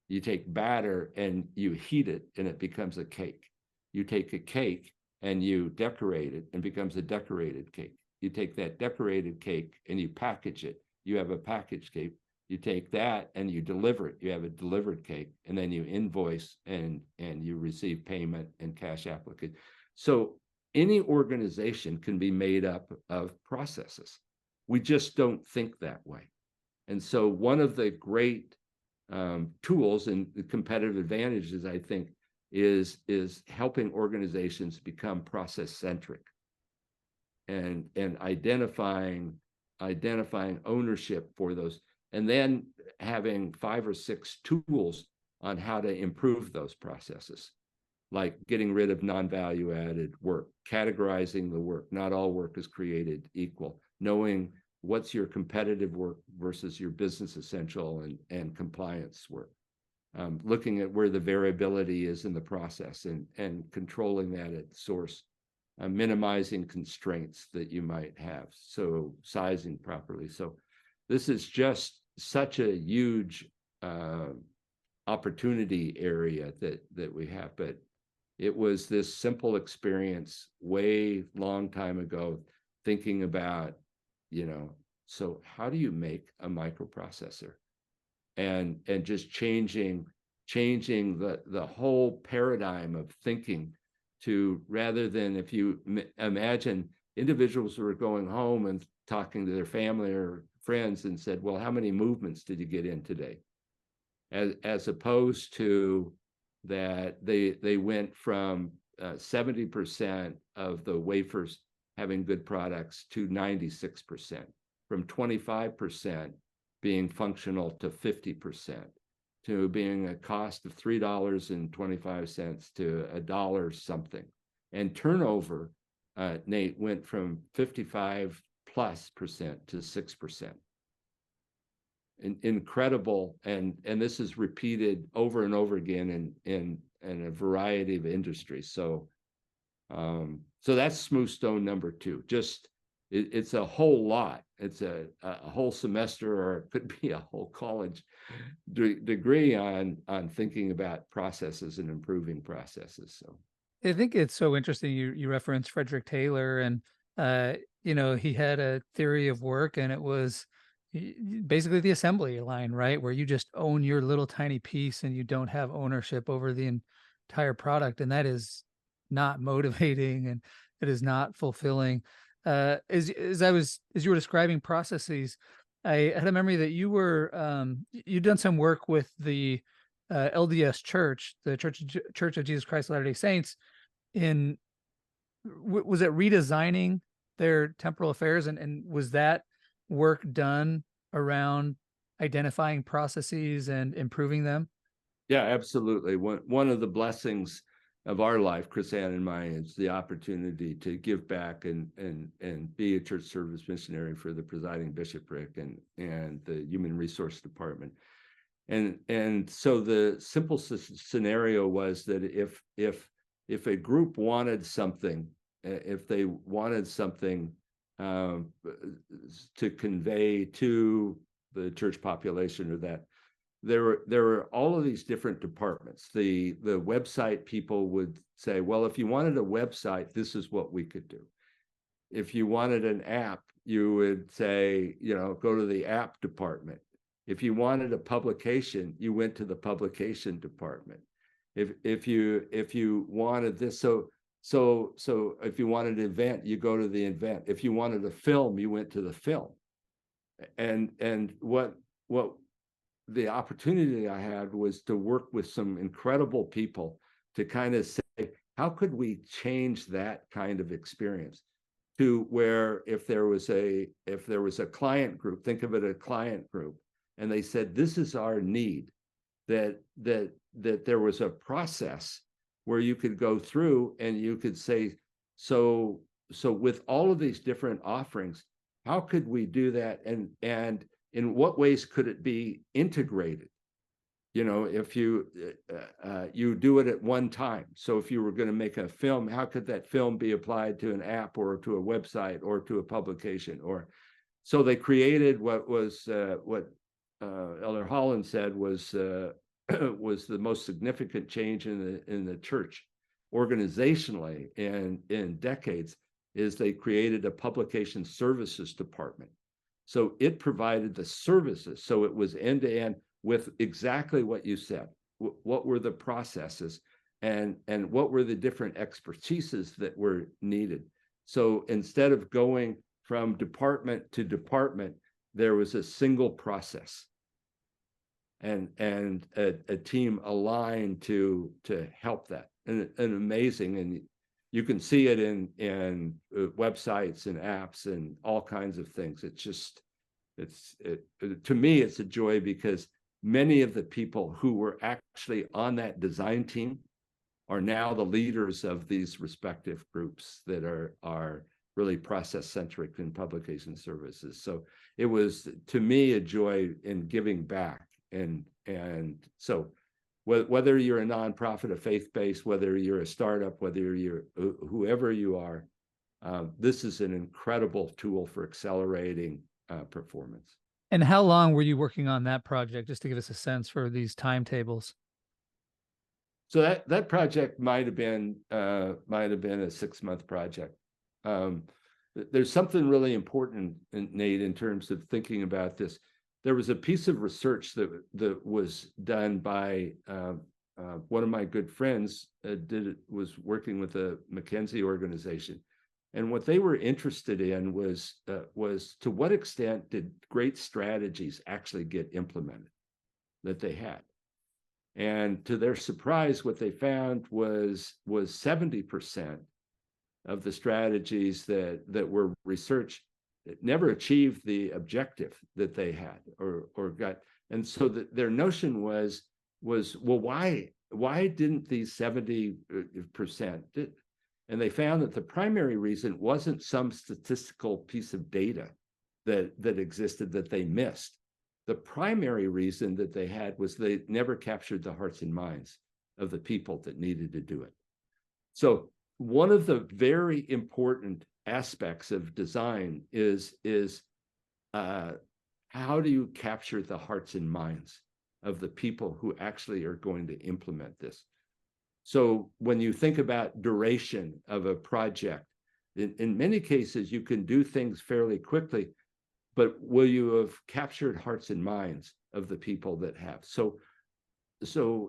You take batter and you heat it, and it becomes a cake. You take a cake and you decorate it, and becomes a decorated cake. You take that decorated cake and you package it. You have a packaged cake. You take that and you deliver it. You have a delivered cake, and then you invoice and you receive payment and cash application. So any organization can be made up of processes. We just don't think that way. And so one of the great tools and competitive advantages, I think, is helping organizations become process-centric and identifying ownership for those, and then having 5 or 6 tools on how to improve those processes, like getting rid of non-value added work, categorizing the work. Not all work is created equal, knowing what's your competitive work versus your business essential and compliance work, looking at where the variability is in the process and controlling that at source, minimizing constraints that you might have, so sizing properly. So this is just such a huge opportunity area that we have. But it was this simple experience way long time ago, thinking about, so how do you make a microprocessor, and just changing the whole paradigm of thinking to, rather than, if you imagine individuals who are going home and talking to their family or friends and said, well, how many movements did you get in today? As opposed to that they went from 70% of the wafers having good products to 96%, from 25% being functional to 50%, to being a cost of $3.25 to $1 something. And turnover, Nate, went from 55+% to 6%. Incredible, and this is repeated over and over again in a variety of industries. So that's smooth stone number 2. Just it's a whole lot. It's a whole semester, or it could be a whole college degree on thinking about processes and improving processes. So I think it's so interesting you referenced Frederick Taylor, and he had a theory of work, and it was basically the assembly line, right? Where you just own your little tiny piece and you don't have ownership over the entire product. And that is not motivating, and it is not fulfilling. As you were describing processes, I had a memory that you'd done some work with the LDS Church, the Church of Jesus Christ of Latter-day Saints, in was it redesigning their temporal affairs, and was that work done around identifying processes and improving them? yeah, absolutely. One of the blessings of our life, Chris Ann and mine, is the opportunity to give back and be a church service missionary for the presiding bishopric and the human resource department. And so the simple scenario was that if a group wanted something, if they wanted something to convey to the church population, or that there were all of these different departments. The website people would say, well, if you wanted a website, this is what we could do. If you wanted an app, you would say, go to the app department. If you wanted a publication, you went to the publication department. If you wanted this, so if you wanted an event, you go to the event. If you wanted a film, you went to the film. And what the opportunity I had was to work with some incredible people to kind of say, how could we change that kind of experience to where if there was a client group, think of it a client group, and they said, this is our need, that there was a process where you could go through and you could say, so with all of these different offerings, how could we do that? And in what ways could it be integrated? If you do it at one time. So if you were going to make a film, how could that film be applied to an app or to a website or to a publication? So they created what Elder Holland said was the most significant change in the church organizationally in decades, is they created a publication services department. So it provided the services. So it was end to end with exactly what you said. What were the processes and what were the different expertises that were needed? So instead of going from department to department, there was a single process and a team aligned to help that. And amazing. And you can see it in websites and apps and all kinds of things. To me, it's a joy, because many of the people who were actually on that design team are now the leaders of these respective groups that are really process-centric in publication services. So it was, to me, a joy in giving back. And so whether you're a nonprofit, a faith-based, whether you're a startup, whether you're whoever you are, this is an incredible tool for accelerating performance. And how long were you working on that project, just to give us a sense for these timetables? So that project might have been a 6-month project. There's something really important, Nate, in terms of thinking about this. There was a piece of research that was done by one of my good friends. Was working with a McKinsey organization, and what they were interested in was to what extent did great strategies actually get implemented that they had. And to their surprise, what they found was 70% of the strategies that were researched never achieved the objective that they had or got. And so their notion was, well, why didn't these 70%? And they found that the primary reason wasn't some statistical piece of data that existed that they missed. The primary reason that they had was they never captured the hearts and minds of the people that needed to do it. So one of the very important aspects of design is how do you capture the hearts and minds of the people who actually are going to implement this? So when you think about duration of a project, in many cases, you can do things fairly quickly, but will you have captured hearts and minds of the people that have? So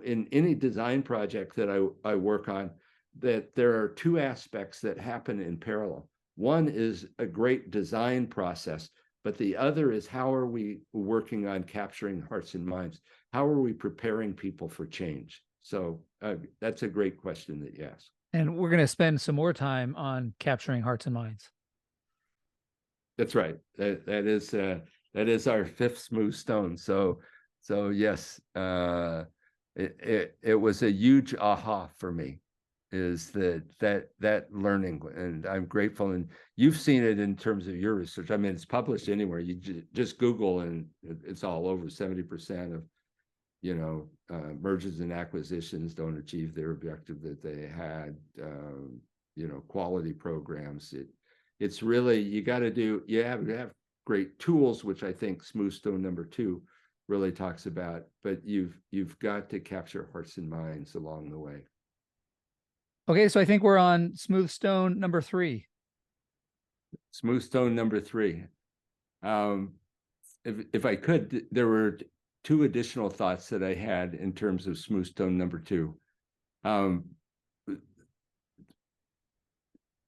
in any design project that I work on, that there are two aspects that happen in parallel. One is a great design process, but the other is how are we working on capturing hearts and minds? How are we preparing people for change? So that's a great question that you asked. And we're going to spend some more time on capturing hearts and minds. That's right. That is our fifth smooth stone. So yes, it was a huge aha for me. is that learning, and I'm grateful. And you've seen it in terms of your research. I mean, it's published anywhere. You just Google and it's all over. 70% of mergers and acquisitions don't achieve their objective that they had. Quality programs. It's really, you have to have great tools, which I think Smooth Stone #2 really talks about. But you've got to capture hearts and minds along the way. Okay, so I think we're on Smooth Stone #3. Smooth Stone #3. If I could, there were two additional thoughts that I had in terms of Smooth Stone #2.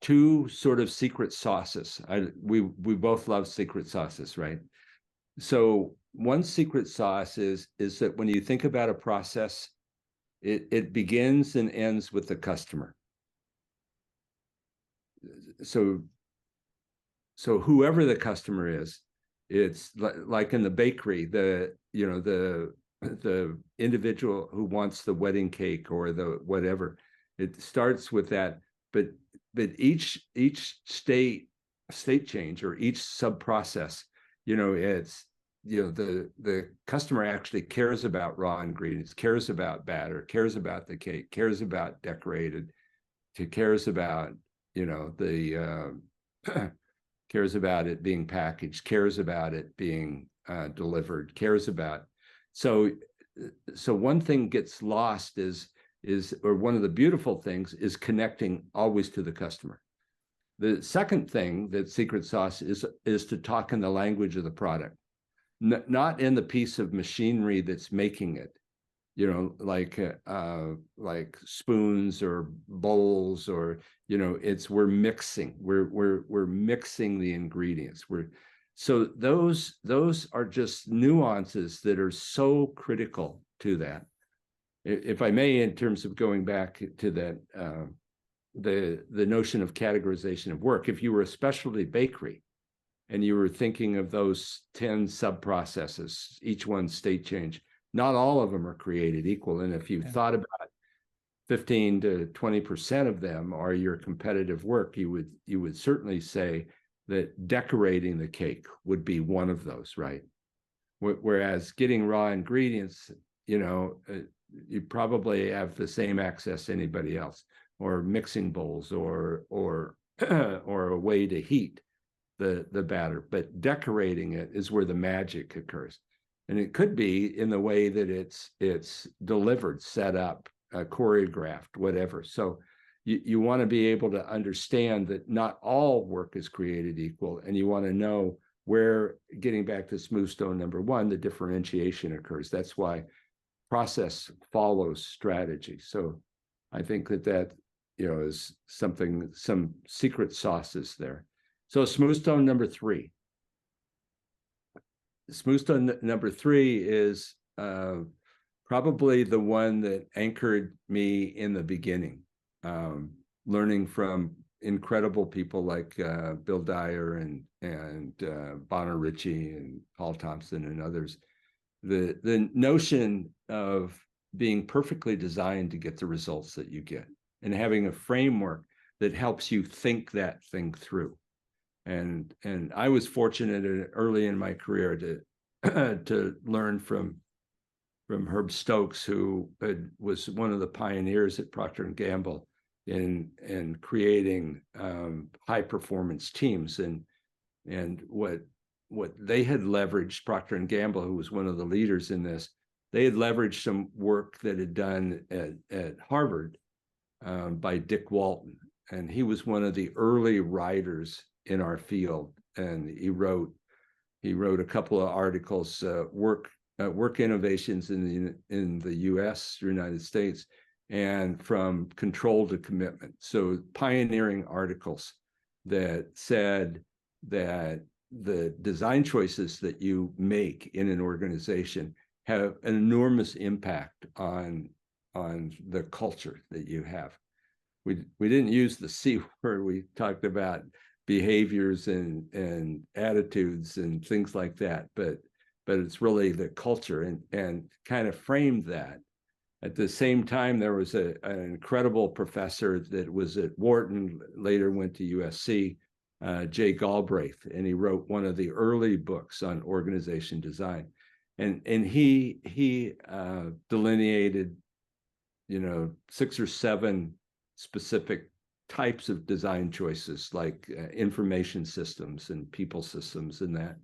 Two sort of secret sauces. We both love secret sauces, right? So one secret sauce is that when you think about a process, it begins and ends with the customer. So whoever the customer is, it's like in the bakery, the individual who wants the wedding cake or the whatever, it starts with that. But each state change or each sub process, it's the customer actually cares about raw ingredients, cares about batter, cares about the cake, cares about decorated, cares about cares about it being packaged, cares about it being delivered, cares about. So one thing gets lost or one of the beautiful things is connecting always to the customer. The second thing that secret sauce is to talk in the language of the product, not in the piece of machinery that's making it, like spoons or bowls, or we're mixing the ingredients. So those are just nuances that are so critical to that. If I may, in terms of going back to that, the notion of categorization of work, if you were a specialty bakery and you were thinking of those 10 sub-processes, each one state change, not all of them are created equal. And if you thought about 15 to 20% of them are your competitive work, you would certainly say that decorating the cake would be one of those, right? Whereas getting raw ingredients, you probably have the same access anybody else, or mixing bowls, or a way to heat the batter. But decorating it is where the magic occurs. And it could be in the way that it's delivered, set up, choreographed, whatever. So you want to be able to understand that not all work is created equal, and you want to know where, getting back to Smooth Stone #1, the differentiation occurs. That's why process follows strategy. So I think that is something, some secret sauces there. So Smooth Stone #3. Smooth Stone #3 is probably the one that anchored me in the beginning, learning from incredible people like Bill Dyer and Bonner Ritchie and Paul Thompson and others. The notion of being perfectly designed to get the results that you get, and having a framework that helps you think that thing through. And I was fortunate early in my career to learn from Herb Stokes, who was one of the pioneers at Procter & Gamble in creating high performance teams. And what they had leveraged, Procter & Gamble, who was one of the leaders in this, they had leveraged some work that had done at Harvard by Dick Walton. And he was one of the early writers in our field. And he wrote a couple of articles, work innovations in the US, United States, and from control to commitment. So pioneering articles that said that the design choices that you make in an organization have an enormous impact on the culture that you have. We didn't use the C word. We talked about behaviors and attitudes and things like that, but it's really the culture, and kind of framed that At the same time, there was an incredible professor that was at Wharton, later went to USC, Jay Galbraith, and he wrote one of the early books on organization design. And he delineated, 6 or 7 specific types of design choices, like information systems and people systems and that.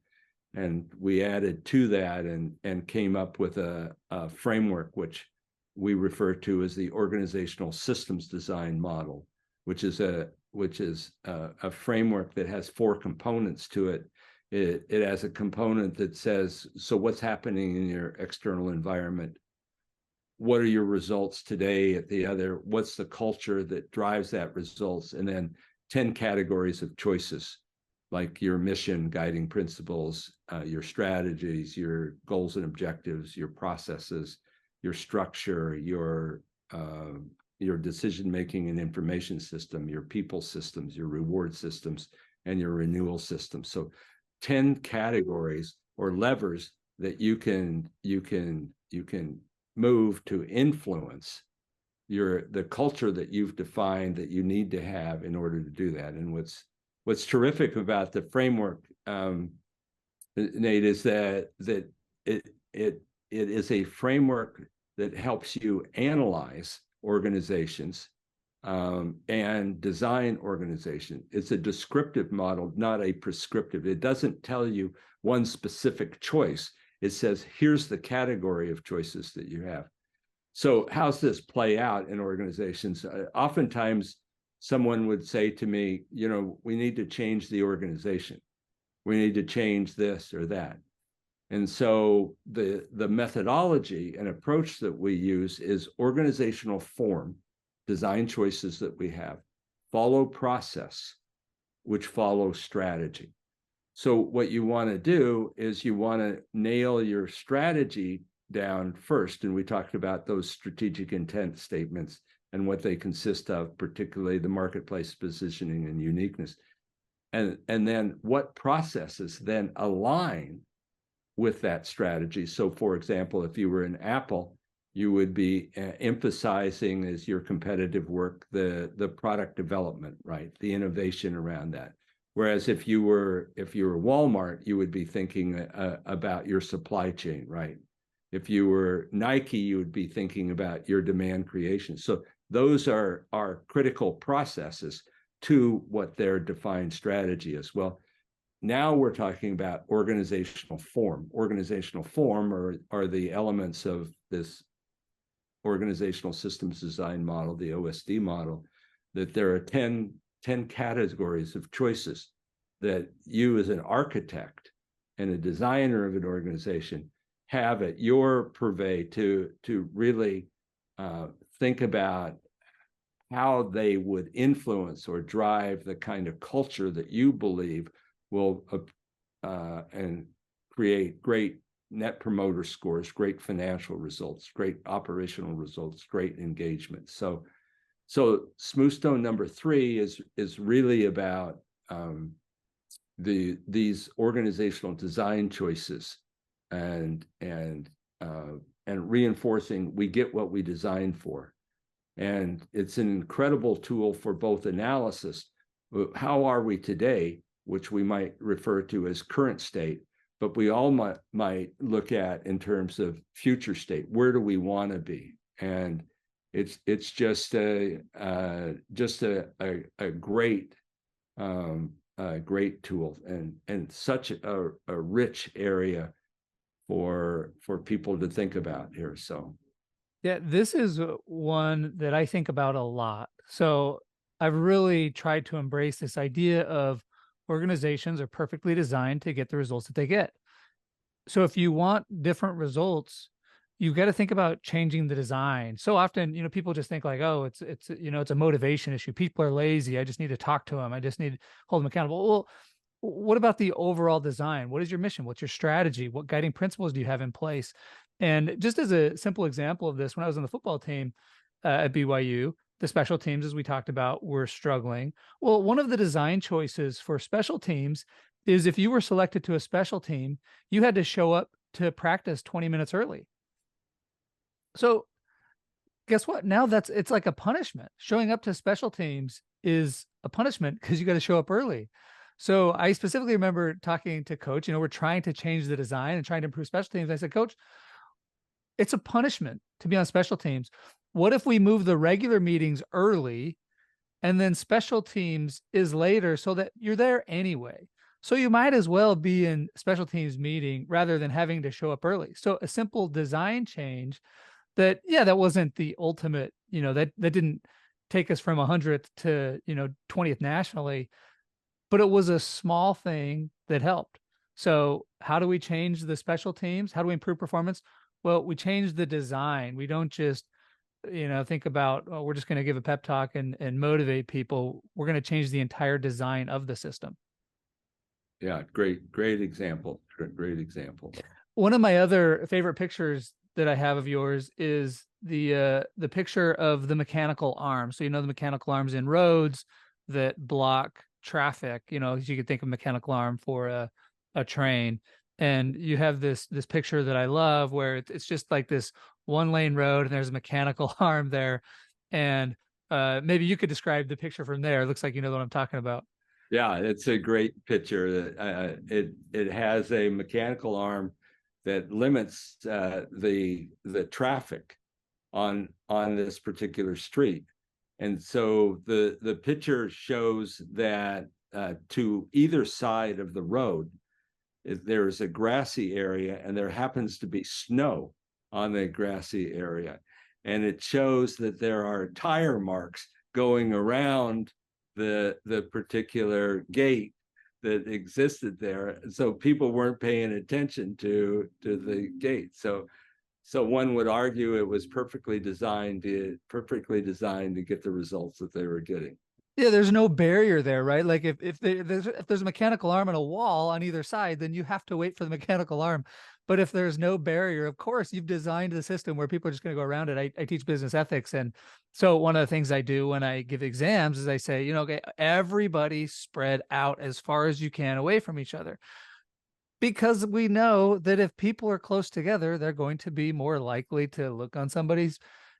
And we added to that and came up with a framework, which we refer to as the organizational systems design model, which is a framework that has 4 components to it. It has a component that says, so what's happening in your external environment? What are your results today? At the other, what's the culture that drives that results? And then 10 categories of choices, like your mission, guiding principles, your strategies, your goals and objectives, your processes, your structure, your decision-making and information system, your people systems, your reward systems, and your renewal systems. So 10 categories or levers that you can move to influence the culture that you've defined that you need to have in order to do that. And what's terrific about the framework, Nate, is that it is a framework that helps you analyze organizations and design organization. It's a descriptive model, not a prescriptive. It doesn't tell you one specific choice. It says, here's the category of choices that you have. So how's this play out in organizations? Oftentimes, someone would say to me, we need to change the organization. We need to change this or that. And so the methodology and approach that we use is organizational form, design choices that we have, follow process, which follows strategy. So what you want to do is you want to nail your strategy down first. And we talked about those strategic intent statements and what they consist of, particularly the marketplace positioning and uniqueness. And then what processes then align with that strategy. So for example, if you were in Apple, you would be emphasizing as your competitive work, the product development, right? The innovation around that. Whereas if you were Walmart, you would be thinking about your supply chain, right? If you were Nike, you would be thinking about your demand creation. So those are critical processes to what their defined strategy is. Well, now we're talking about organizational form. Organizational form are the elements of this organizational systems design model, the OSD model, that there are 10 categories of choices that you as an architect and a designer of an organization have at your purvey to really think about how they would influence or drive the kind of culture that you believe will and create great net promoter scores, great financial results, great operational results, great engagement. So Smoothstone number 3 is really about these organizational design choices and reinforcing we get what we designed for. And it's an incredible tool for both analysis. How are we today, which we might refer to as current state, but we all might look at in terms of future state. Where do we want to be? And it's just a great tool and such a rich area for people to think about here. So yeah, this is one that I think about a lot. So I've really tried to embrace this idea of organizations are perfectly designed to get the results that they get. So if you want different results, you've got to think about changing the design. So often, people just think like, oh, it's a motivation issue. People are lazy. I just need to talk to them. I just need to hold them accountable. Well, what about the overall design? What is your mission? What's your strategy? What guiding principles do you have in place? And just as a simple example of this, when I was on the football team at BYU, the special teams, as we talked about, were struggling. Well, one of the design choices for special teams is if you were selected to a special team, you had to show up to practice 20 minutes early. So guess what? Now it's like a punishment. Showing up to special teams is a punishment because you got to show up early. So I specifically remember talking to coach, we're trying to change the design and trying to improve special teams. I said, coach, it's a punishment to be on special teams. What if we move the regular meetings early and then special teams is later so that you're there anyway? So you might as well be in special teams meeting rather than having to show up early. So a simple design change that, yeah, that wasn't the ultimate, that didn't take us from 100th to, 20th nationally, but it was a small thing that helped. So how do we change the special teams? How do we improve performance? Well, we change the design. We don't just, think about, oh, we're just going to give a pep talk and motivate people. We're going to change the entire design of the system. Yeah, great example. Great example. One of my other favorite pictures that I have of yours is the picture of the mechanical arm. So the mechanical arms in roads that block traffic. You could think of mechanical arm for a train, and you have this picture that I love where it's just like this one lane road and there's a mechanical arm there, and maybe you could describe the picture from there. It looks like you know what I'm talking about. Yeah, it's a great picture. It has a mechanical arm that limits the traffic on this particular street, and so the picture shows that to either side of the road, there's a grassy area, and there happens to be snow on the grassy area, and it shows that there are tire marks going around the particular gate that existed there. So people weren't paying attention to the gate. So one would argue it was perfectly designed to get the results that they were getting. Yeah, there's no barrier there, right? Like if there's a mechanical arm and a wall on either side, then you have to wait for the mechanical arm. But if there's no barrier, of course, you've designed the system where people are just going to go around it. I teach business ethics, and so one of the things I do when I give exams is I say, okay, everybody spread out as far as you can away from each other, because we know that if people are close together, they're going to be more likely to look on somebody's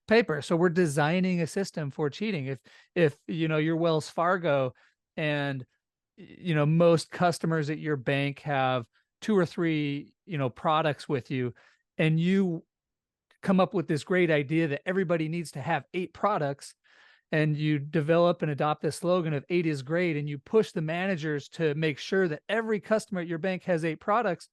paper. So we're designing a system for cheating. If you're Wells Fargo and most customers at your bank have 2 or 3 products with you, and you come up with this great idea that everybody needs to have 8 products, and you develop and adopt the slogan of 8 is great, and you push the managers to make sure that every customer at your bank has 8 products,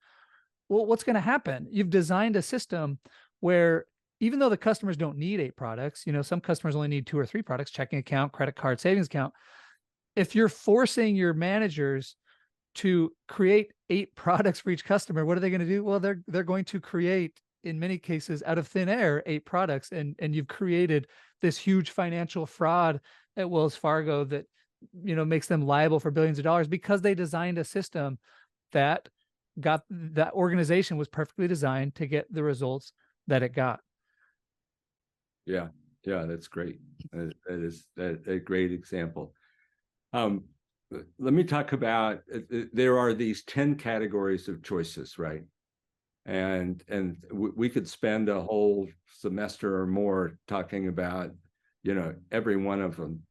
well, what's going to happen? You've designed a system where even though the customers don't need 8 products, some customers only need 2 or 3 products, checking account, credit card, savings account. If you're forcing your managers to create 8 products for each customer, what are they going to do? Well, they're going to create, in many cases, out of thin air, 8 products, and you've created this huge financial fraud at Wells Fargo that makes them liable for billions of dollars because they designed a system that organization was perfectly designed to get the results that it got. Yeah, that's great. That is a great example. Let me talk about, there are these 10 categories of choices, right? And we could spend a whole semester or more talking about, every one of them.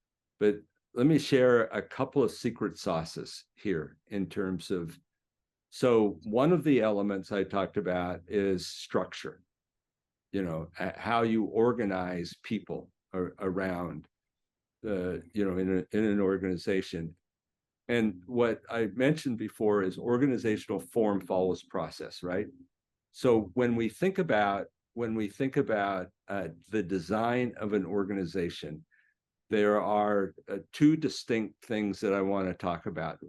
But let me share a couple of secret sauces here in terms of, so one of the elements I talked about is structure, how you organize people around, in an organization. And what I mentioned before is organizational form follows process, right? So when we think about the design of an organization, there are 2 distinct things that I want to talk about.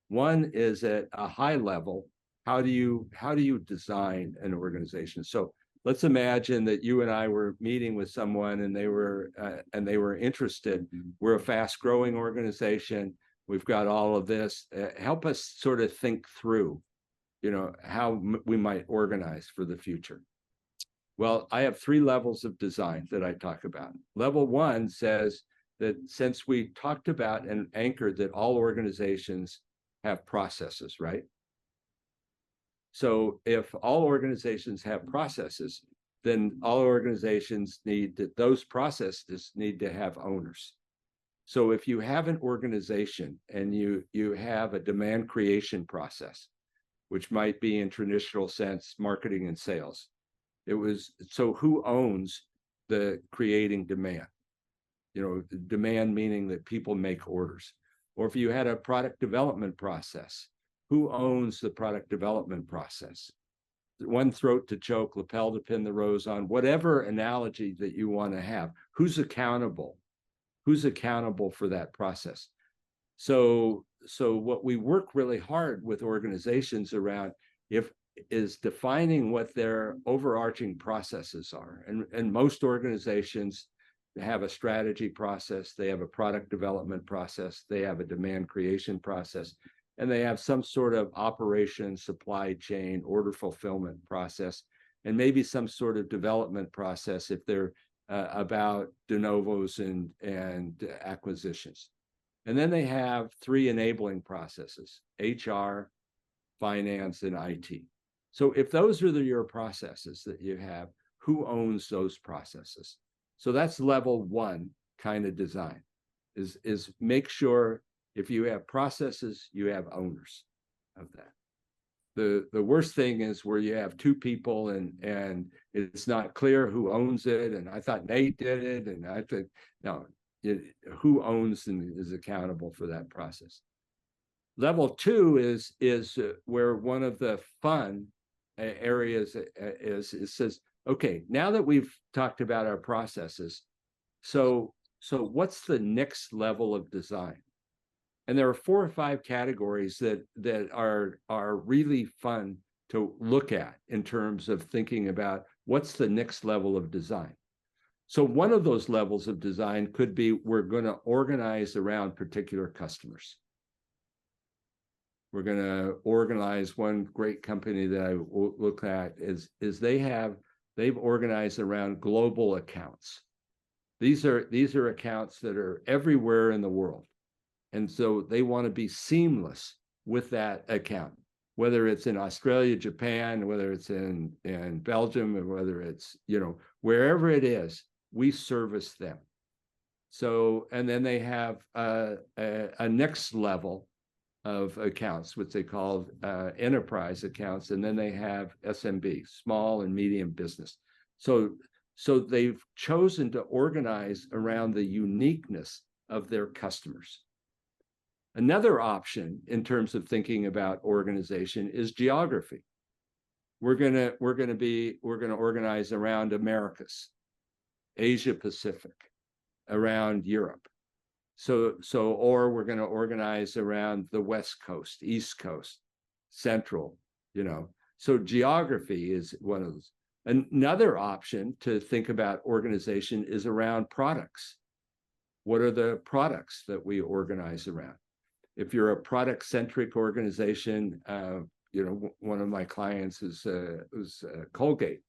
One is at a high level, how do you design an organization? So let's imagine that you and I were meeting with someone and they were interested. We're a fast-growing organization. We've got all of this. Help us sort of think through, how we might organize for the future. Well, I have 3 levels of design that I talk about. Level 1 says that since we talked about and anchored that all organizations have processes, right? So if all organizations have processes, then all organizations those processes need to have owners. So if you have an organization and you have a demand creation process, which might be in traditional sense marketing and sales, so who owns the creating demand? Demand meaning that people make orders. Or if you had a product development process, who owns the product development process? One throat to choke, lapel to pin the rose on, whatever analogy that you want to have. Who's accountable? Who's accountable for that process? So what we work really hard with organizations around is defining what their overarching processes are. And most organizations have a strategy process, they have a product development process, they have a demand creation process, and they have some sort of operation, supply chain, order fulfillment process, and maybe some sort of development process if they're about de novos and acquisitions. And then they have 3 enabling processes: HR, finance, and IT. So if those are your processes that you have, who owns those processes? So that's level 1 kind of design, is make sure if you have processes, you have owners of that. The worst thing is where you have 2 people and it's not clear who owns it. And I thought Nate did it. And I think, no, who owns and is accountable for that process. Level 2 is where one of the fun areas is, it says, okay, now that we've talked about our processes, so what's the next level of design? And there are 4 or 5 categories that are really fun to look at in terms of thinking about what's the next level of design. So one of those levels of design could be, we're going to organize around particular customers. We're going to organize. One great company that I look at is they've organized around global accounts. These are accounts that are everywhere in the world. And so they want to be seamless with that account, whether it's in Australia, Japan, whether it's in Belgium, or whether it's, wherever it is, we service them. So, and then they have a next level of accounts, which they call enterprise accounts, and then they have SMB, small and medium business. So they've chosen to organize around the uniqueness of their customers. Another option in terms of thinking about organization is geography. We're going to organize around Americas, Asia Pacific, around Europe. Or we're going to organize around the West Coast, East Coast, Central, So geography is one of those. Another option to think about organization is around products. What are the products that we organize around? If you're a product-centric organization, one of my clients is Colgate.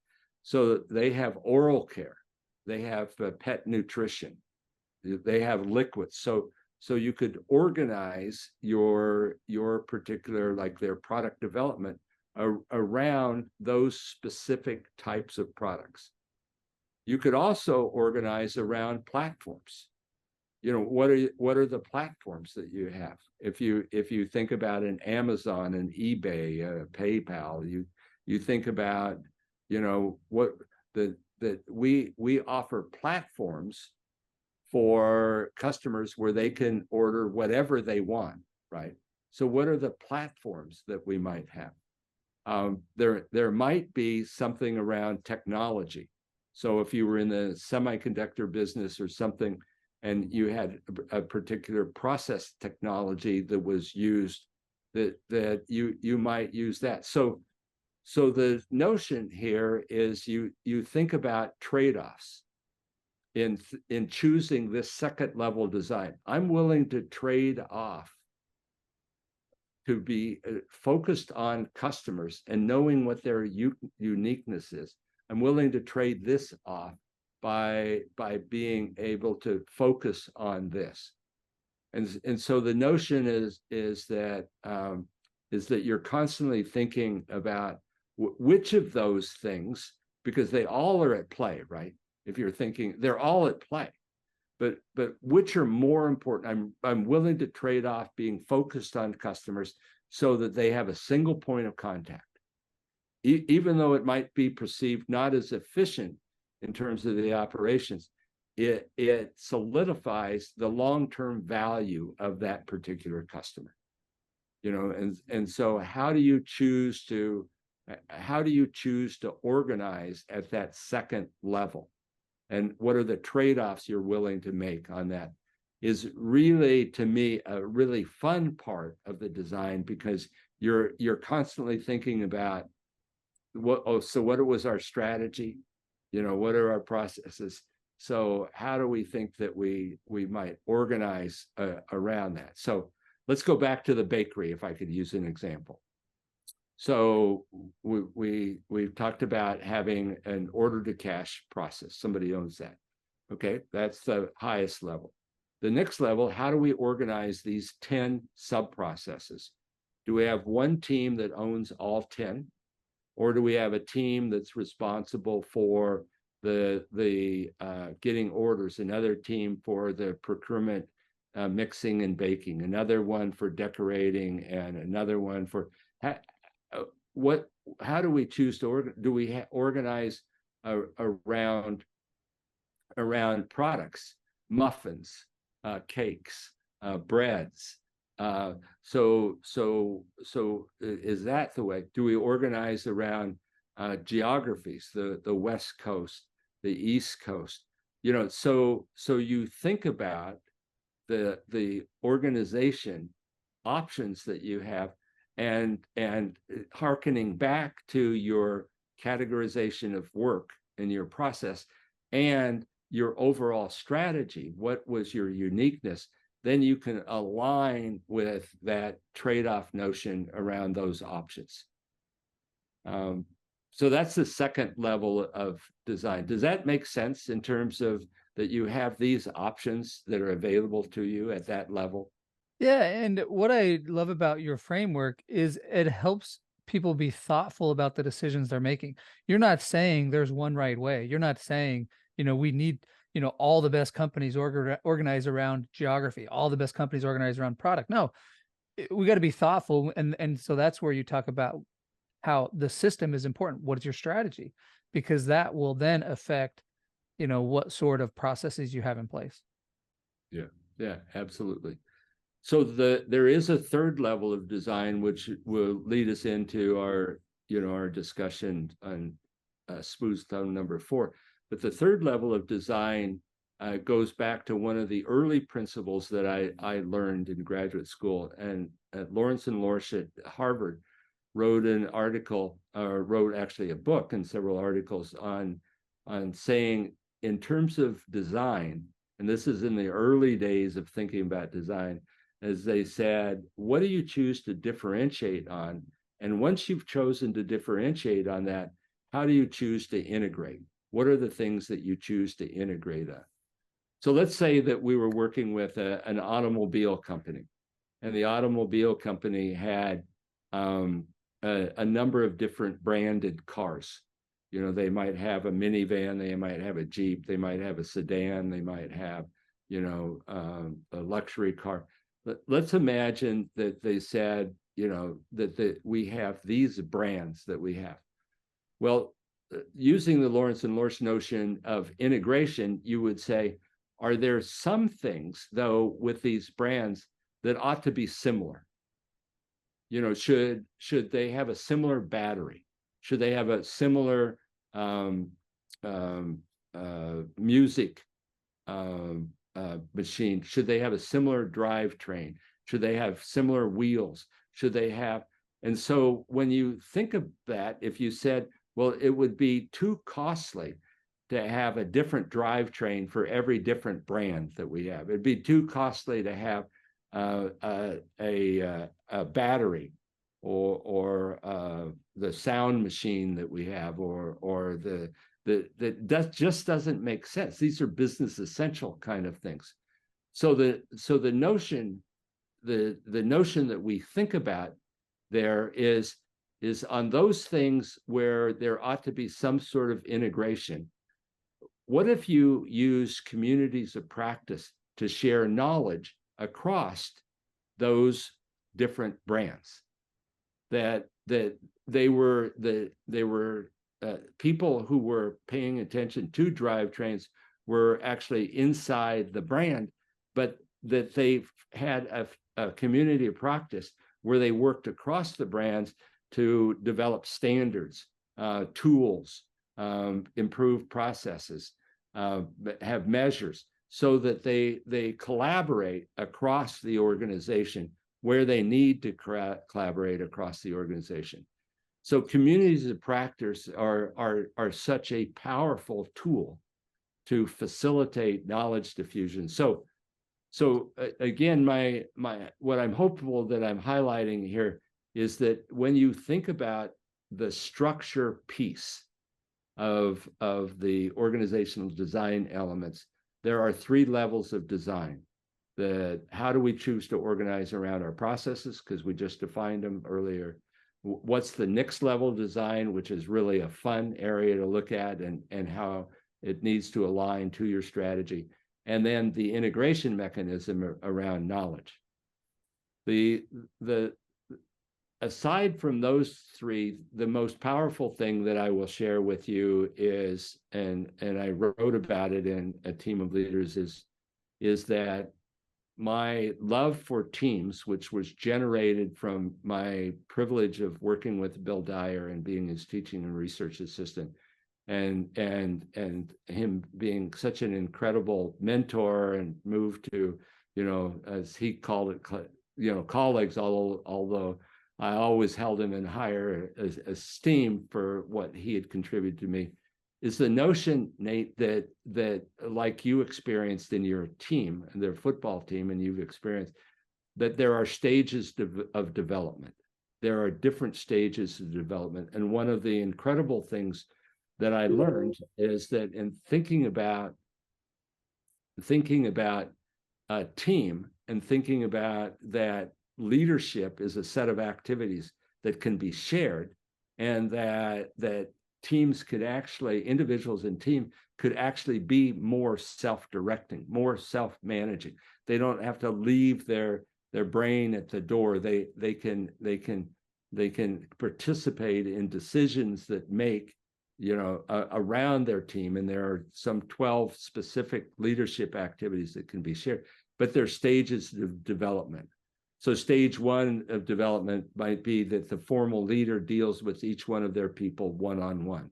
So they have oral care, they have pet nutrition, they have liquids. So you could organize your particular, like their product development around those specific types of products. You could also organize around platforms. What are the platforms that you have? If you think about an Amazon, an eBay, PayPal, you think about, that we offer platforms for customers where they can order whatever they want, right? So what are the platforms that we might have? There might be something around technology. So if you were in the semiconductor business or something, and you had a particular process technology that was used, that you might use that. So the notion here is you think about trade-offs in choosing this second level design. I'm willing to trade off to be focused on customers and knowing what their uniqueness is. I'm willing to trade this off by being able to focus on this. And so the notion is that you're constantly thinking about which of those things because they all are at play, right? If you're thinking they're all at play, but which are more important? I'm willing to trade off being focused on customers so that they have a single point of contact, even though it might be perceived not as efficient in terms of the operations. It solidifies the long-term value of that particular customer, and so how do you choose to organize at that second level, and what are the trade-offs you're willing to make on that, is really, to me, a really fun part of the design, because you're constantly thinking about what was our strategy, what are our processes, so how do we think that we might organize around that. So let's go back to the bakery, if I could use an example. So we've talked about having an order to cash process. Somebody owns that. Okay, that's the highest level. The next level, how do we organize these 10 sub-processes? Do we have one team that owns all 10? Or do we have a team that's responsible for the getting orders, another team for the procurement, mixing and baking, another one for decorating, and another one for how do we choose to do we organize around products, muffins, cakes, breads? So is that the way? Do we organize around geographies, the West Coast, the East Coast? So you think about the organization options that you have, and hearkening back to your categorization of work and your process and your overall strategy. What was your uniqueness? Then you can align with that trade-off notion around those options. So that's the second level of design. Does that make sense in terms of that you have these options that are available to you at that level? Yeah, and what I love about your framework is it helps people be thoughtful about the decisions they're making. You're not saying there's one right way. You're not saying, we need, all the best companies organize around geography, all the best companies organize around product. No, we got to be thoughtful. And so that's where you talk about how the system is important. What is your strategy? Because that will then affect, what sort of processes you have in place. Yeah, absolutely. So there is a third level of design, which will lead us into our discussion on smooth stone number 4. But the third level of design goes back to one of the early principles that I learned in graduate school. And Lawrence and Lorsch at Harvard wrote an article, or wrote actually a book and several articles on saying, in terms of design, and this is in the early days of thinking about design, as they said, what do you choose to differentiate on? And once you've chosen to differentiate on that, how do you choose to integrate? What are the things that you choose to integrate on? So let's say that we were working with an automobile company, and the automobile company had a number of different branded cars. They might have a minivan, they might have a Jeep, they might have a sedan, they might have, a luxury car. Let's imagine that they said, that we have these brands that we have. Well, using the Lawrence and Lorsch notion of integration, you would say, are there some things, though, with these brands that ought to be similar? Should they have a similar battery? Should they have a similar music machine? Should they have a similar drivetrain? Should they have similar wheels? Should they have? And so when you think of that, if you said, well, it would be too costly to have a different drivetrain for every different brand that we have. It'd be too costly to have a battery or the sound machine that we have, or that just doesn't make sense. These are business essential kind of things. So the notion that we think about there is is on those things where there ought to be some sort of integration. What if you use communities of practice to share knowledge across those different brands? That they were people who were paying attention to drivetrains were actually inside the brand, but that they had a community of practice where they worked across the brands to develop standards, tools, improve processes, have measures, so that they collaborate across the organization where they need to collaborate across the organization. So communities of practice are such a powerful tool to facilitate knowledge diffusion. So again, what I'm hopeful that I'm highlighting here is that when you think about the structure piece of the organizational design elements, there are 3 levels of design. How do we choose to organize around our processes? Because we just defined them earlier. What's the next level design, which is really a fun area to look at, and how it needs to align to your strategy. And then the integration mechanism around knowledge. Aside from those 3, the most powerful thing that I will share with you is, and I wrote about it in a team of leaders, is that my love for teams, which was generated from my privilege of working with Bill Dyer and being his teaching and research assistant, and him being such an incredible mentor, and moved to, as he called it, colleagues, although I always held him in higher esteem for what he had contributed to me, is the notion, Nate, that like you experienced in your team and their football team, and you've experienced, that there are stages of development. There are different stages of development. And one of the incredible things that I learned is that in thinking about a team, and thinking about that leadership is a set of activities that can be shared, and that teams could actually, individuals and team could actually be more self-directing, more self-managing. They don't have to leave their brain at the door. They can participate in decisions that make, around their team. And there are some 12 specific leadership activities that can be shared, but they're stages of development. So stage 1 of development might be that the formal leader deals with each one of their people one-on-one.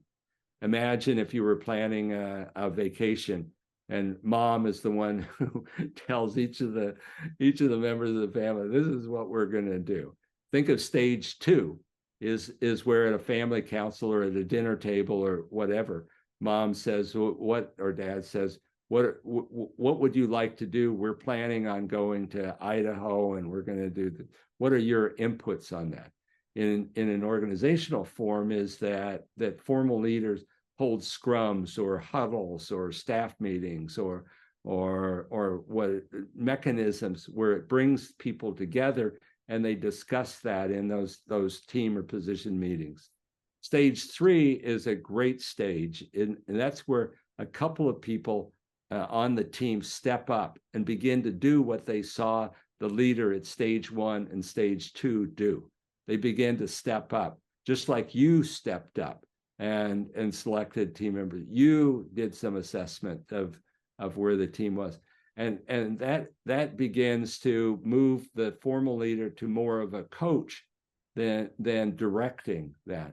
Imagine if you were planning a vacation, and mom is the one who tells each of the members of the family, this is what we're going to do. Think of stage 2 is where at a family council or at a dinner table or whatever, mom says what, or dad says, what would you like to do? We're planning on going to Idaho, and we're going to do this. What are your inputs on that? In an organizational form, is that formal leaders hold scrums or huddles or staff meetings or what mechanisms where it brings people together, and they discuss that in those team or position meetings. Stage 3 is a great stage, and that's where a couple of people on the team step up and begin to do what they saw the leader at stage 1 and stage 2 do. They begin to step up, just like you stepped up and selected team members. You did some assessment of where the team was. And that begins to move the formal leader to more of a coach than directing that.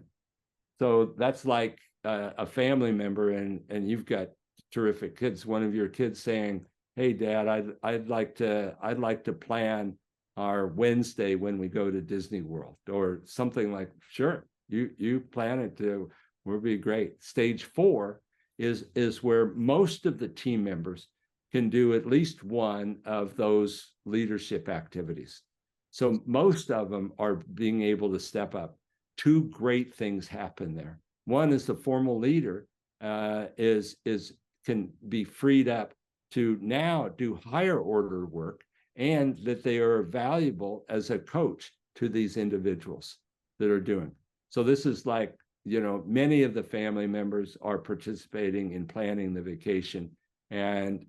So that's like a family member, and you've got terrific kids. One of your kids saying, "Hey, Dad, I'd like to plan our Wednesday when we go to Disney World," or something like. Sure, you plan it to. Will be great. Stage 4 is where most of the team members can do at least one of those leadership activities. So most of them are being able to step up. 2 great things happen there. One is the formal leader can be freed up to now do higher order work, and that they are valuable as a coach to these individuals that are doing. So this is like, many of the family members are participating in planning the vacation, and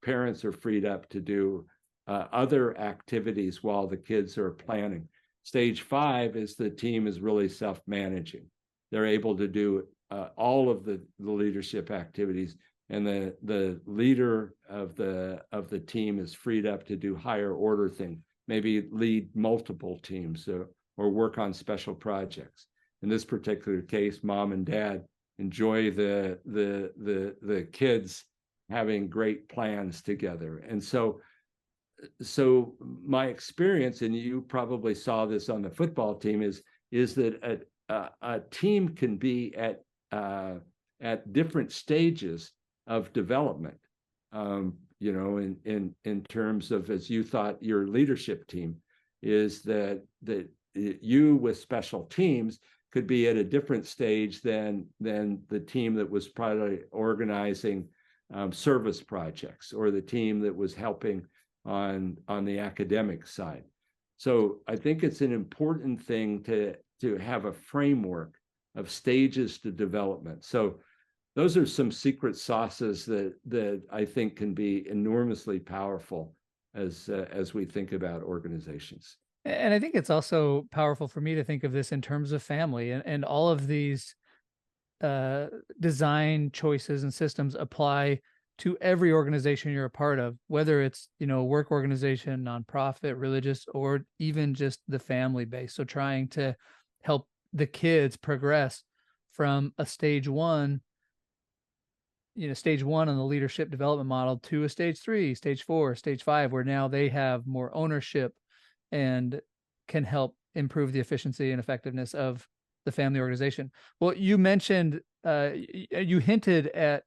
parents are freed up to do other activities while the kids are planning. Stage 5 is the team is really self-managing. They're able to do all of the leadership activities, and the leader of the team is freed up to do higher order things, maybe lead multiple teams or work on special projects. In this particular case, mom and dad enjoy the kids having great plans together. And so my experience, and you probably saw this on the football team, is that a team can be at different stages of development. In terms of, as you thought your leadership team is, that you with special teams could be at a different stage than the team that was probably organizing service projects, or the team that was helping on the academic side. So I think it's an important thing to have a framework of stages to development. So those are some secret sauces that I think can be enormously powerful as we think about organizations. And I think it's also powerful for me to think of this in terms of family, and all of these design choices and systems apply to every organization you're a part of, whether it's, a work organization, nonprofit, religious, or even just the family base. So trying to help the kids progress from a stage 1, stage 1 on the leadership development model, to a stage 3, stage 4, stage 5, where now they have more ownership and can help improve the efficiency and effectiveness of the family organization. Well, you mentioned, you hinted at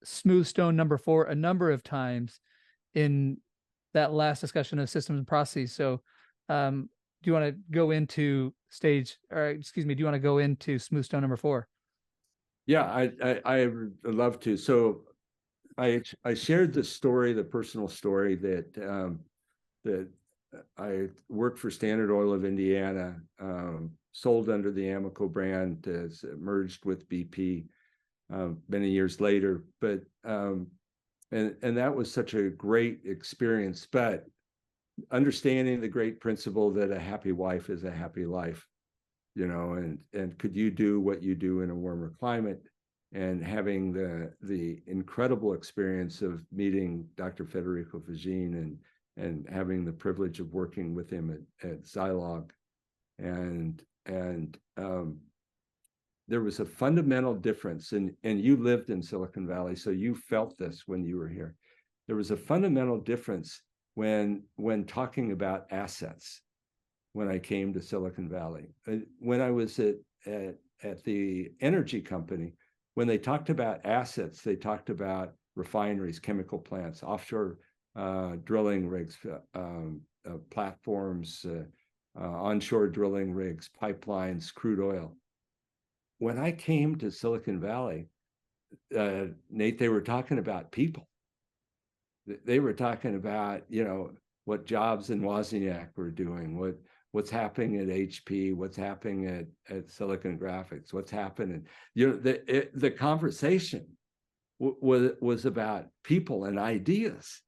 smooth stone number 4 a number of times in that last discussion of systems and processes. So do you want to go into do you want to go into smooth stone number 4? Yeah, I would love to. So I shared the personal story that I worked for Standard Oil of Indiana, sold under the Amoco brand, merged with BP many years later. But and that was such a great experience. But understanding the great principle that a happy wife is a happy life, and could you do what you do in a warmer climate, and having the incredible experience of meeting Dr. Federico Fagin and having the privilege of working with him at Zilog. And there was a fundamental difference, and you lived in Silicon Valley, so you felt this when you were here. There was a fundamental difference when talking about assets. When I came to Silicon Valley, when I was at the energy company, when they talked about assets, they talked about refineries, chemical plants, offshore drilling rigs, platforms, onshore drilling rigs, pipelines, crude oil. When I came to Silicon Valley, Nate, they were talking about people. They were talking about, what Jobs and Wozniak were doing, what's happening at HP, what's happening at Silicon Graphics, what's happening. The conversation was about people and ideas.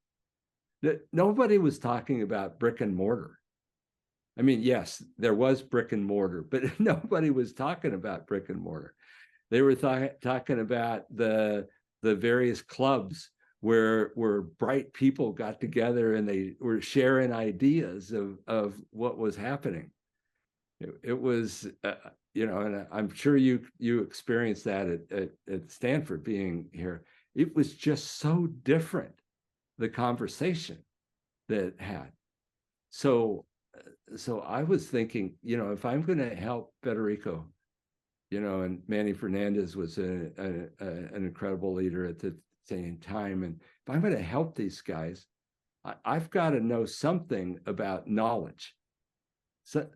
That nobody was talking about brick and mortar. I mean, yes, there was brick and mortar, but nobody was talking about brick and mortar. They were talking about the various clubs where bright people got together and they were sharing ideas of what was happening. It was, and I'm sure you experienced that at Stanford being here. It was just so different, the conversation that had. So I was thinking, if I'm going to help Federico, and Manny Fernandez was an incredible leader at the same time, and if I'm going to help these guys, I've got to know something about knowledge,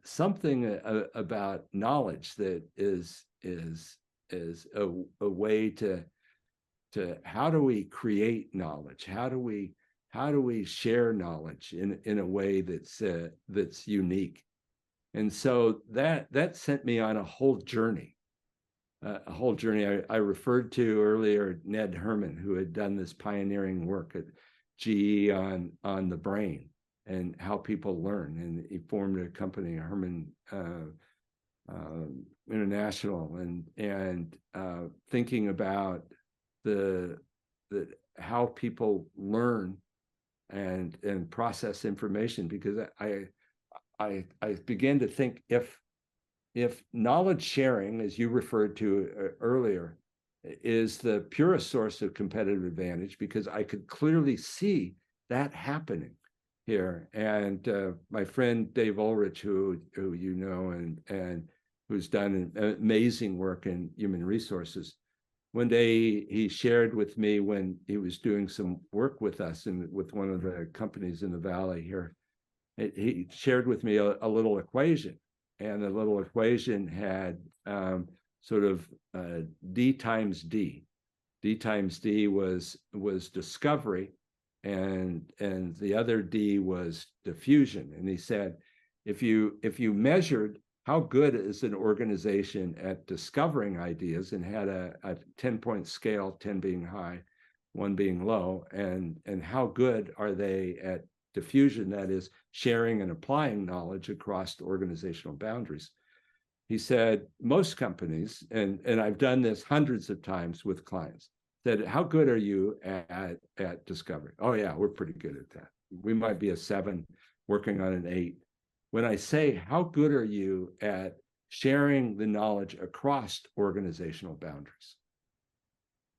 something about knowledge that is a way to how do we create knowledge? How do we share knowledge in a way that's unique? And so that sent me on a whole journey. I referred to earlier Ned Herman, who had done this pioneering work at GE on the brain and how people learn. And he formed a company, Herman International, and thinking about the how people learn and process information. Because I began to think, if knowledge sharing, as you referred to earlier, is the purest source of competitive advantage, because I could clearly see that happening here. And my friend Dave Ulrich, who you know, and who's done amazing work in human resources, one day he shared with me, when he was doing some work with us and with one of the companies in the Valley here, he shared with me a little equation. And the little equation had sort of D times D. D times D was discovery, and the other D was diffusion. And he said, if you measured how good is an organization at discovering ideas, and had a 10-point scale, 10 being high, 1 being low, and how good are they at diffusion, that is sharing and applying knowledge across organizational boundaries. He said, most companies, and I've done this hundreds of times with clients, said, how good are you at discovery? Oh yeah, we're pretty good at that. We might be a 7, working on an 8. When I say, how good are you at sharing the knowledge across organizational boundaries?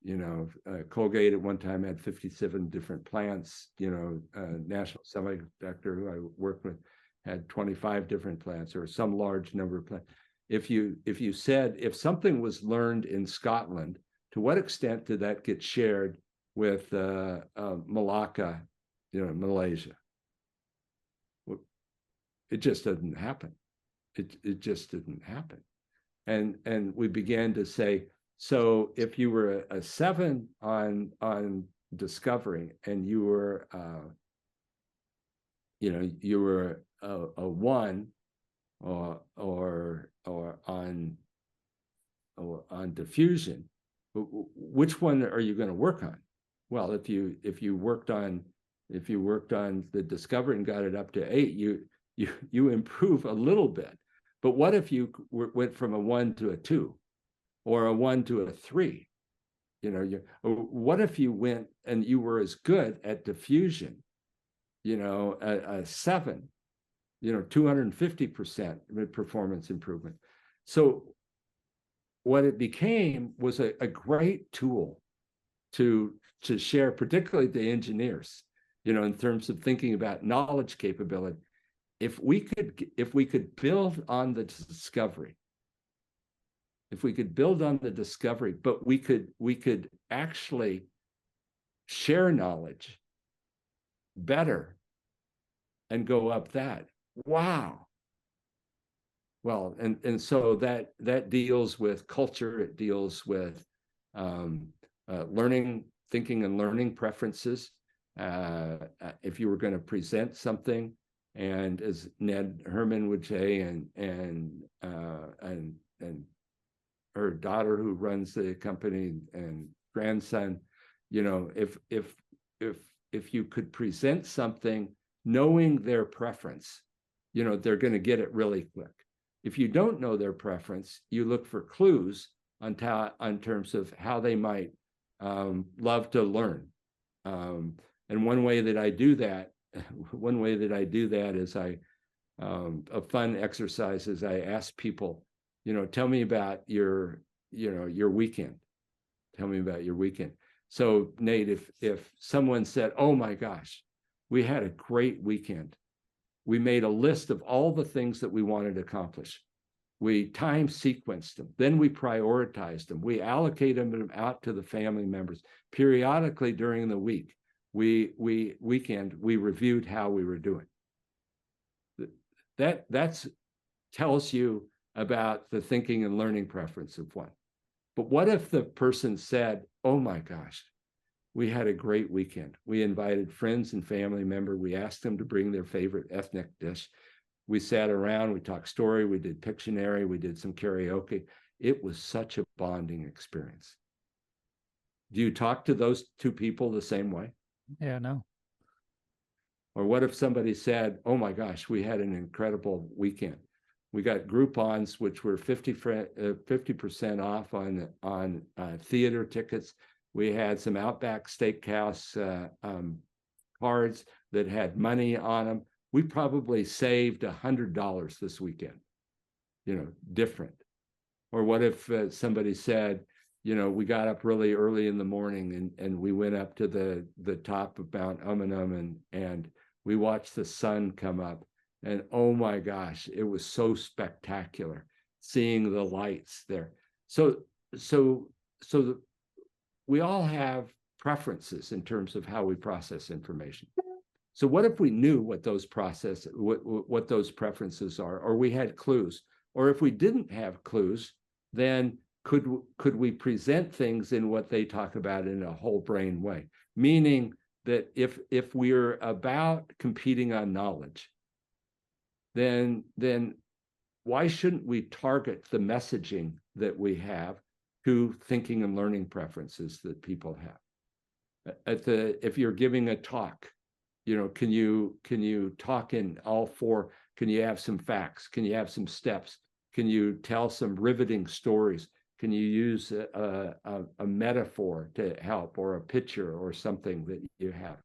You know, Colgate at one time had 57 different plants. You know, National Semiconductor, who I worked with, had 25 different plants, or some large number of plants. If you said, if something was learned in Scotland, to what extent did that get shared with Malacca, you know, Malaysia? It just doesn't happen. It just didn't happen. And we began to say, so if you were a 7 on discovery, and you were you were a 1 or on diffusion, which one are you going to work on? Well, if you worked on the discovery and got it up to 8, you improve a little bit. But what if you went from a 1 to a 2? Or a 1 to a 3? You know, what if you went and you were as good at diffusion, you know, a 7, you know, 250% performance improvement. So what it became was a great tool to share, particularly to engineers, you know, in terms of thinking about knowledge capability. If we could build on the discovery, but we could actually share knowledge better and go up that. Wow. Well, and so that deals with culture. It deals with learning, thinking, and learning preferences. If you were going to present something, and as Ned Herman would say, and her daughter, who runs the company, and grandson, you know, if you could present something knowing their preference, you know, they're going to get it really quick. If you don't know their preference, you look for clues on terms of how they might love to learn. And one way that I do that is a fun exercise is I ask people, you know, tell me about your weekend. Tell me about your weekend. So Nate, if someone said, oh my gosh, we had a great weekend. We made a list of all the things that we wanted to accomplish. We time sequenced them. Then we prioritized them. We allocated them out to the family members. Periodically during the week, we reviewed how we were doing. That's tells you about the thinking and learning preference of one. But what if the person said, oh my gosh, we had a great weekend. We invited friends and family members. We asked them to bring their favorite ethnic dish. We sat around, we talked story, we did Pictionary, we did some karaoke. It was such a bonding experience. Do you talk to those two people the same way? Yeah, no. Or what if somebody said, oh my gosh, we had an incredible weekend. We got Groupons, which were 50% off on theater tickets. We had some Outback Steakhouse cards that had money on them. We probably saved $100 this weekend, different. Or what if somebody said, we got up really early in the morning and we went up to the top of Mount Umunhum and we watched the sun come up, and oh my gosh, it was so spectacular seeing the lights there. So we all have preferences in terms of how we process information. So what if we knew what those what those preferences are, or we had clues, or if we didn't have clues, then could we present things in what they talk about in a whole brain way? Meaning that if we're about competing on knowledge, then why shouldn't we target the messaging that we have to thinking and learning preferences that people have? If you're giving a talk, can you talk in all four? Can you have some facts? Can you have some steps? Can you tell some riveting stories? Can you use a metaphor to help, or a picture or something that you have?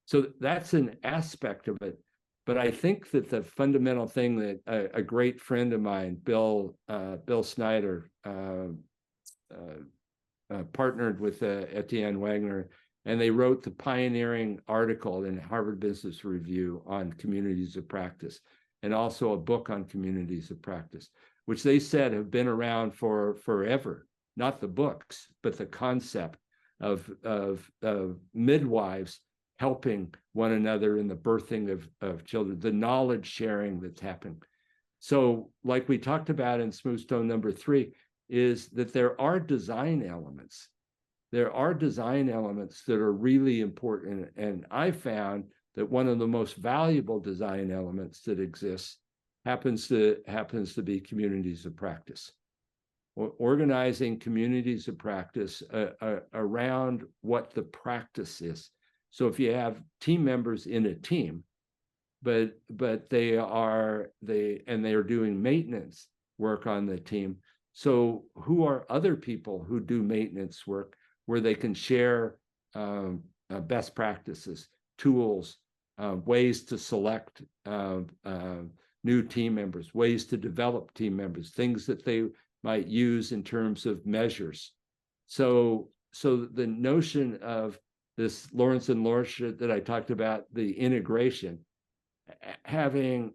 So that's an aspect of it. But I think that the fundamental thing that a great friend of mine, Bill Snyder, partnered with Etienne Wagner, and they wrote the pioneering article in Harvard Business Review on communities of practice, and also a book on communities of practice, which they said have been around for forever. Not the books, but the concept of midwives helping one another in the birthing of children, the knowledge sharing that's happening. So like we talked about in Smooth Stone number 3, is that there are design elements. There are design elements that are really important. And I found that one of the most valuable design elements that exists happens to be communities of practice. Organizing communities of practice around what the practice is. So if you have team members in a team, but they are doing maintenance work on the team. So who are other people who do maintenance work where they can share best practices, tools, ways to select new team members, ways to develop team members, things that they might use in terms of measures. So the notion of this Lawrence and Lawrence that I talked about, the integration, having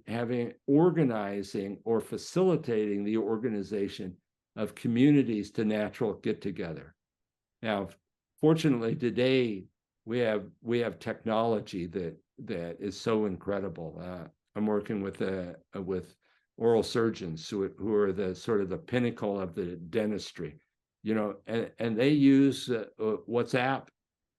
organizing or facilitating the organization of communities to natural get together. Now, fortunately, today we have technology that is so incredible. I'm working with oral surgeons who are the sort of the pinnacle of the dentistry, and they use WhatsApp,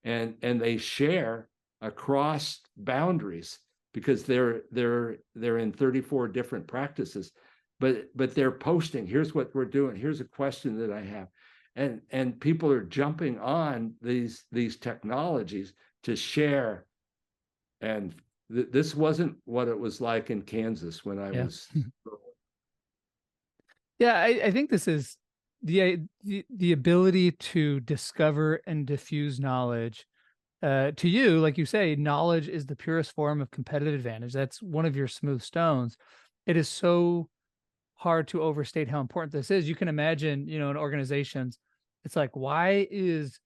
and they share across boundaries because they're in 34 different practices, but they're posting, here's what we're doing, here's a question that I have, and people are jumping on these technologies to share. And this wasn't what it was like in Kansas when I was. Yeah, I think this is the ability to discover and diffuse knowledge. To you, like you say, knowledge is the purest form of competitive advantage. That's one of your smooth stones. It is so hard to overstate how important this is. You can imagine, in organizations, it's like, why is,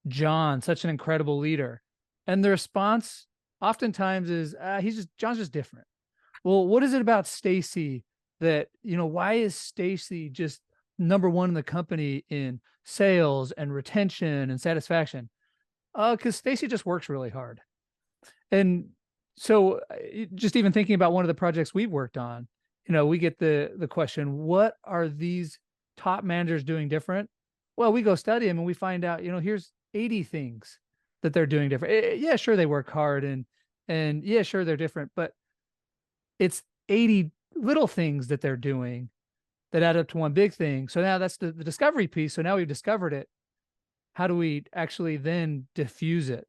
John such an incredible leader? And the response oftentimes is, John's just different. Well, what is it about Stacy that, why is Stacy just number one in the company in sales and retention and satisfaction? Because Stacy just works really hard. And so just even thinking about one of the projects we've worked on, we get the question, what are these top managers doing different? Well, we go study them and we find out, here's 80 things that they're doing different. Yeah, sure, they work hard and yeah, sure, they're different, but it's 80 little things that they're doing that add up to one big thing. So now that's the discovery piece. So now we've discovered it. How do we actually then diffuse it?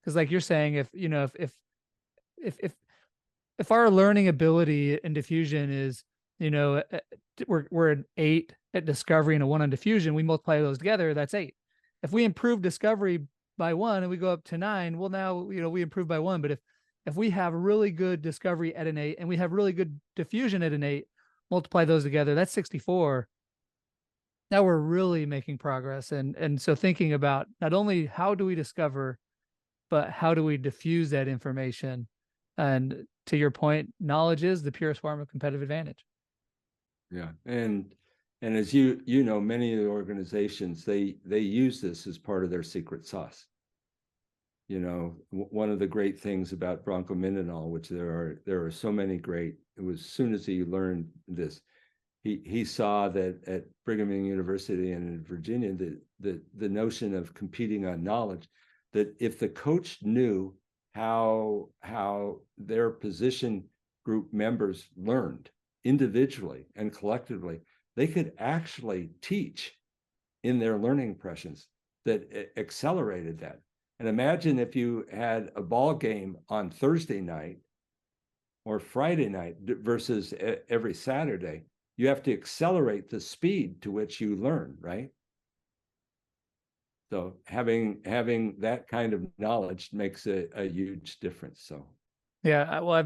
Because like you're saying, if if our learning ability in diffusion is, we're an 8 at discovery and a 1 on diffusion, we multiply those together, that's 8. If we improve discovery by 1 and we go up to 9, well, now, we improve by 1. But if we have really good discovery at an 8 and we have really good diffusion at an 8, multiply those together, that's 64. Now we're really making progress. And so thinking about not only how do we discover, but how do we diffuse that information? And to your point, knowledge is the purest form of competitive advantage. Yeah, and as many of the organizations, they use this as part of their secret sauce. One of the great things about bronchominidol, which there are so many great, it was as soon as he learned this, he saw that at Brigham Young University and in Virginia, the notion of competing on knowledge, that if the coach knew how their position group members learned individually and collectively, they could actually teach in their learning impressions that accelerated that. And imagine if you had a ball game on Thursday night or Friday night versus every Saturday. You have to accelerate the speed to which you learn, right? So having that kind of knowledge makes a huge difference. So yeah, well, I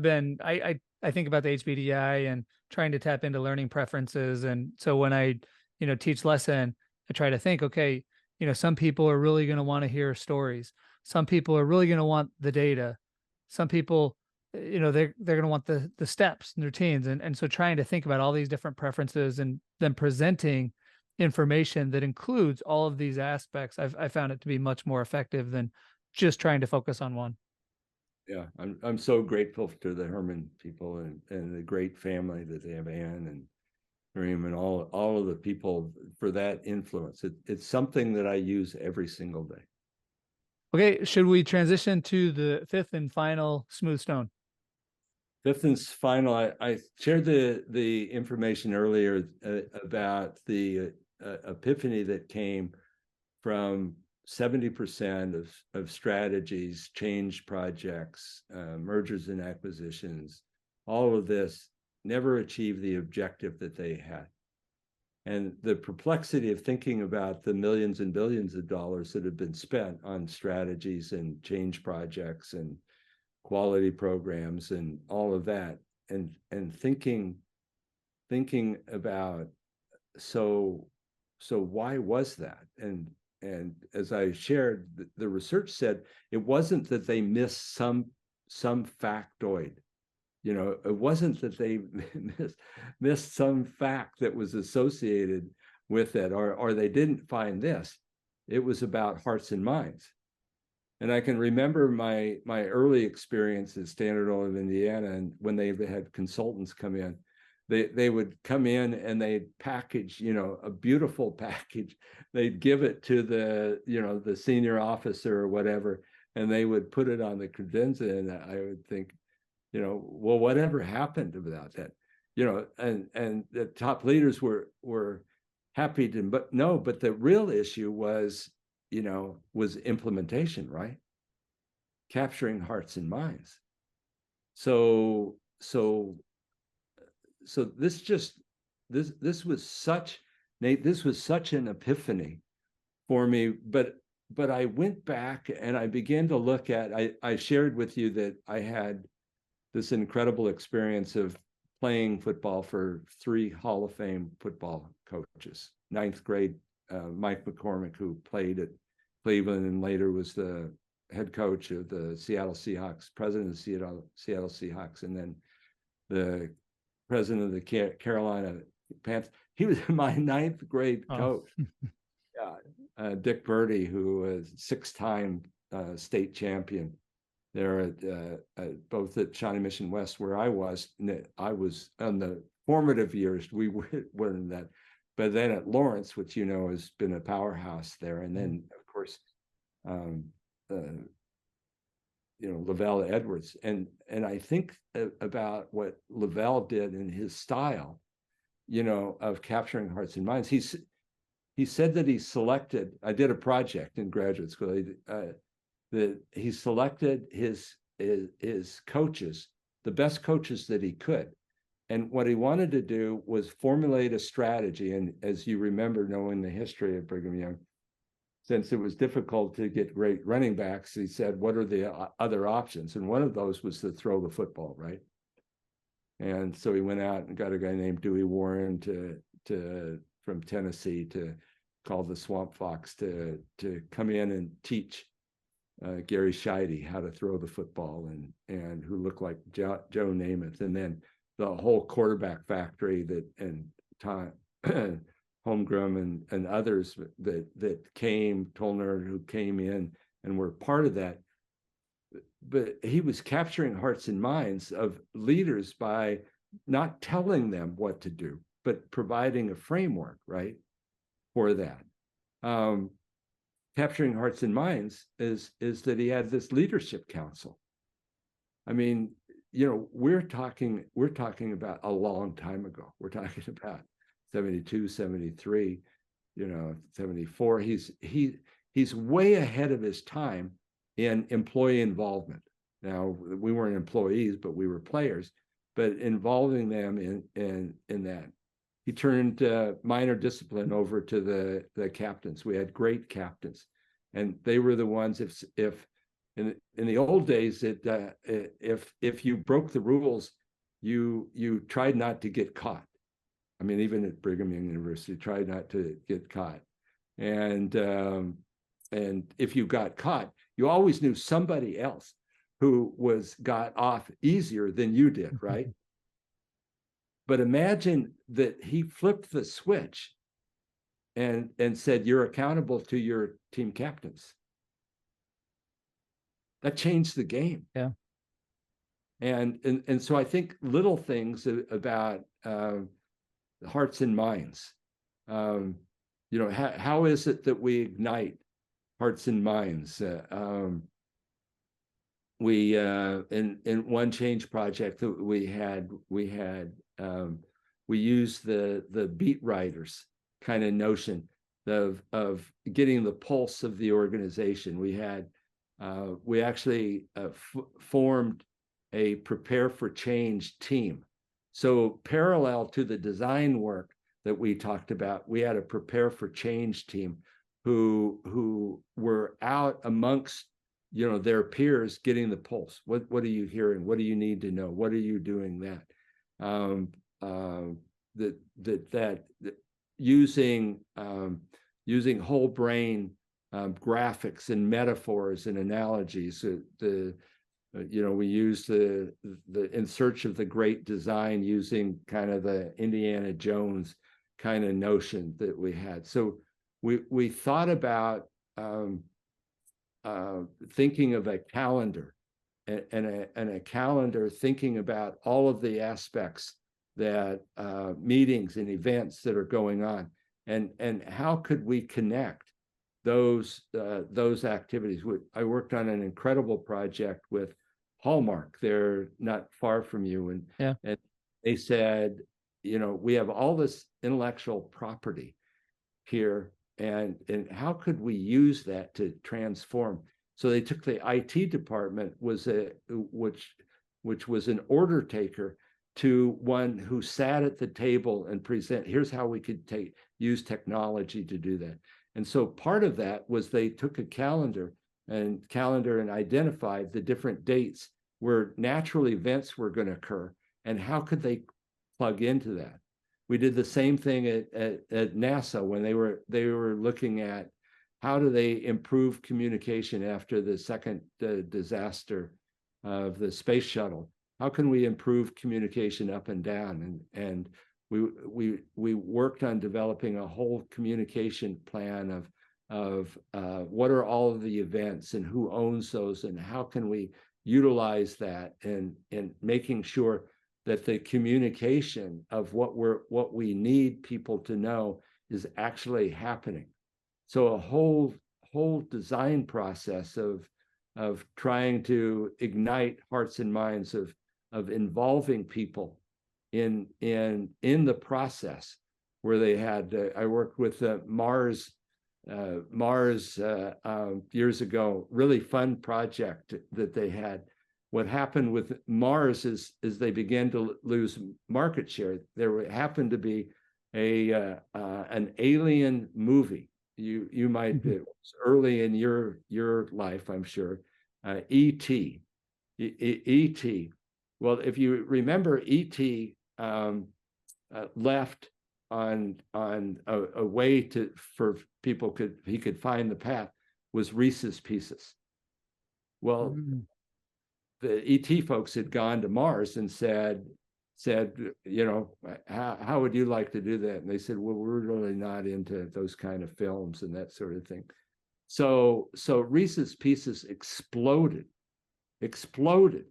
think about the HBDI and trying to tap into learning preferences. And so when I, teach lesson, I try to think, okay, some people are really going to want to hear stories. Some people are really going to want the data. Some people, they're going to want the steps and routines. And so trying to think about all these different preferences and then presenting information that includes all of these aspects, I found it to be much more effective than just trying to focus on one. Yeah, I'm so grateful to the Herman people and the great family that they have, Ann and Miriam and all of the people for that influence. It's something that I use every single day. Okay, should we transition to the fifth and final smooth stone? Fifth and final, I shared the information earlier about the epiphany that came from 70% of strategies, change projects, mergers and acquisitions, all of this never achieved the objective that they had. And the perplexity of thinking about the millions and billions of dollars that have been spent on strategies and change projects and quality programs and all of that, and thinking about, so why was that? And as I shared, the research said it wasn't that they missed some factoid. It wasn't that they missed some fact that was associated with it, or they didn't find this. It was about hearts and minds. And I can remember my early experience at Standard Oil of Indiana, and when they had consultants come in, they would come in and they'd package, a beautiful package. They'd give it to the senior officer or whatever, and they would put it on the credenza, and I would think, well, whatever happened about that? And the top leaders were happy to, but the real issue was, was implementation, right? Capturing hearts and minds. So this was such, Nate, this was such an epiphany for me. But I went back and I began to look at, I shared with you that I had this incredible experience of playing football for 3 Hall of Fame football coaches. 9th grade, Mike McCormick, who played at Cleveland and later was the head coach of the Seattle Seahawks, president of the Seattle Seahawks, and then the president of the Carolina Panthers. He was my 9th grade coach. Yeah, Dick Birdie, who was 6-time state champion. There at both at Shawnee Mission West, where I was on the formative years, we were in that. But then at Lawrence, which has been a powerhouse there, and then of course, Lavelle Edwards, and I think about what Lavelle did in his style, of capturing hearts and minds. He said that he selected. I did a project in graduate school that he selected his coaches, the best coaches that he could. And what he wanted to do was formulate a strategy. And as you remember, knowing the history of Brigham Young, since it was difficult to get great running backs, he said, what are the other options? And one of those was to throw the football, right? And so he went out and got a guy named Dewey Warren from Tennessee to call the Swamp Fox to come in and teach Gary Scheide how to throw the football, and who looked like Joe Namath. And then the whole quarterback factory and Tom Holmgren and others that came, Tollner, who came in and were part of that. But he was capturing hearts and minds of leaders by not telling them what to do, but providing a framework, right, for that. Capturing hearts and minds is that he had this leadership council. I mean, we're talking about a long time ago. We're talking about 72, 73, 74. He's way ahead of his time in employee involvement. Now, we weren't employees, but we were players, but involving them in that. He turned minor discipline over to the captains. We had great captains, and they were the ones, if in the old days, if you broke the rules, you tried not to get caught. I mean, even at Brigham Young University, tried not to get caught. And if you got caught, you always knew somebody else who got off easier than you did, right? But imagine that he flipped the switch and said, you're accountable to your team captains. That changed the game. Yeah. And so I think little things about hearts and minds. How is it that we ignite hearts and minds? We in one change project that we used the beat writers kind of notion of getting the pulse of the organization. We actually formed a prepare for change team. So parallel to the design work that we talked about, we had a prepare for change team who were out amongst their peers, getting the pulse. What are you hearing? What do you need to know? What are you doing that? That using whole brain graphics and metaphors and analogies. We used the in search of the great design, using kind of the Indiana Jones kind of notion that we had. So we thought about thinking of a calendar and a calendar, thinking about all of the aspects that meetings and events that are going on, and how could we connect those activities. I worked on an incredible project with Hallmark. They're not far from you, and they said, we have all this intellectual property here, and how could we use that to transform? So they took the IT department, which was an order taker, to one who sat at the table and present, here's how we could use technology to do that. And so part of that was they took a calendar and identified the different dates where natural events were going to occur, and how could they plug into that. We did the same thing at NASA when they were looking at how do they improve communication after the second disaster of the space shuttle. How can we improve communication up and down? And we worked on developing a whole communication plan of what are all of the events and who owns those, and how can we utilize that, and making sure that the communication of what we need people to know is actually happening. So a whole design process of trying to ignite hearts and minds of involving people in the process, where they had I worked with Mars years ago, really fun project that they had. What happened with Mars is they began to lose market share. There happened to be an alien movie. You might, it was early in your life, I'm sure. E.T. E.T. Well, if you remember, E.T. Left on a way for people he could find the path, was Reese's Pieces. Well, the ET folks had gone to Mars and said, you know, how would you like to do that? And they said, well, we're really not into those kind of films and that sort of thing. So Reese's Pieces exploded,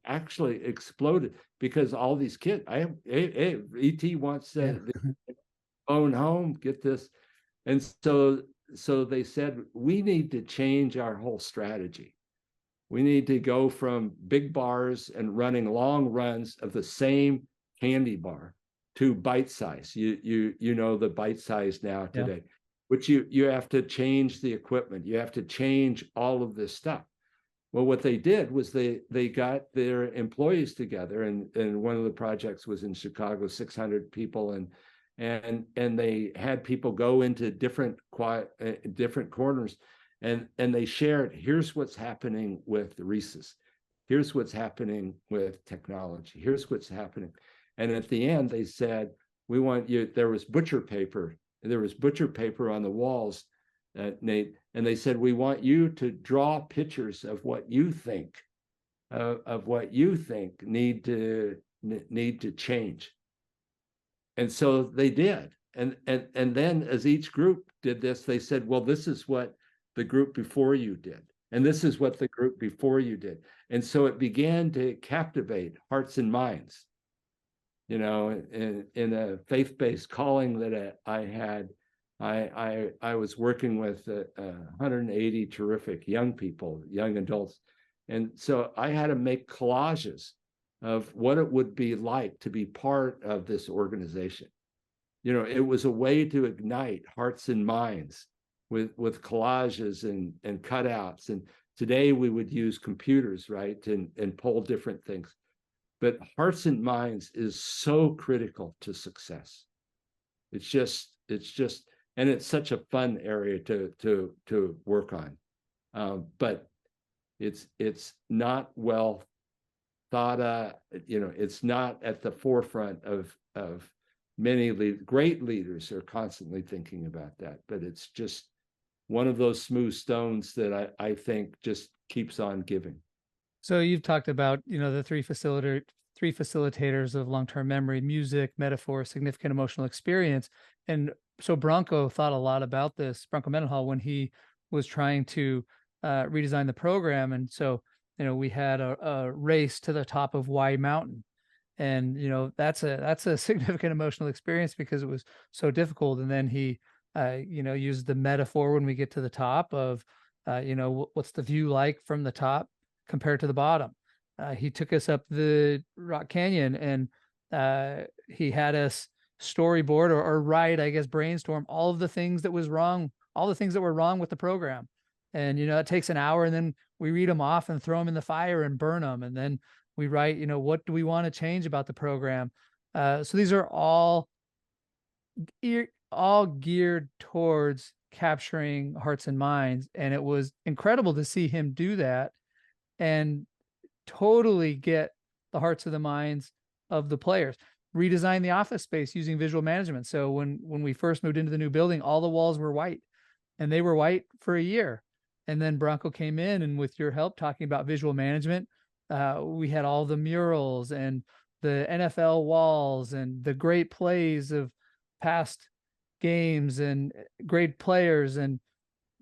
actually exploded, because all these kids, ET wants to phone home, get this. And so they said, we need to change our whole strategy. We need to go from big bars and running long runs of the same candy bar to bite size. You know the bite size now today, which you have to change the equipment. You have to change all of this stuff. Well, what they did was they got their employees together, and one of the projects was in Chicago, 600 people, and they had people go into different corners, and they shared, here's what's happening with the Reese's, here's what's happening with technology, here's what's happening. And at the end, they said, we want you, there was butcher paper on the walls, Nate, and they said, we want you to draw pictures of what you think need to change. And so they did. And then as each group did this, they said, well, this is what the group before you did. And this is what the group before you did. And so it began to captivate hearts and minds. You know, in a faith-based calling that I had, I was working with 180 terrific young people, young adults. And so I had to make collages of what it would be like to be part of this organization. You know, it was a way to ignite hearts and minds with collages and cutouts. And today we would use computers, right, and pull different things. But hearts and minds is so critical to success. It's just, and it's such a fun area to work on. But it's not well thought, you know, it's not at the forefront of many great leaders are constantly thinking about that. But it's just one of those smooth stones that I think just keeps on giving. So you've talked about, you know, the three facilitators of long-term memory: music, metaphor, significant emotional experience. And so Bronco thought a lot about this, Bronco Mendenhall, when he was trying to redesign the program. And so, you know, we had a race to the top of Y Mountain. And, you know, that's a significant emotional experience because it was so difficult. And then he, you know, used the metaphor when we get to the top of, you know, what's the view like from the top compared to the bottom. He took us up the Rock Canyon, and he had us storyboard or write, I guess, brainstorm all of the things that was wrong, all the things that were wrong with the program. And, you know, it takes an hour, and then we read them off and throw them in the fire and burn them. And then we write, you know, what do we want to change about the program? So these are all geared towards capturing hearts and minds. And it was incredible to see him do that and totally get the hearts of the minds of the players. Redesign the office space using visual management. So when we first moved into the new building, all the walls were white, and they were white for a year. And then Bronco came in, and with your help talking about visual management, we had all the murals and the NFL walls and the great plays of past games and great players. And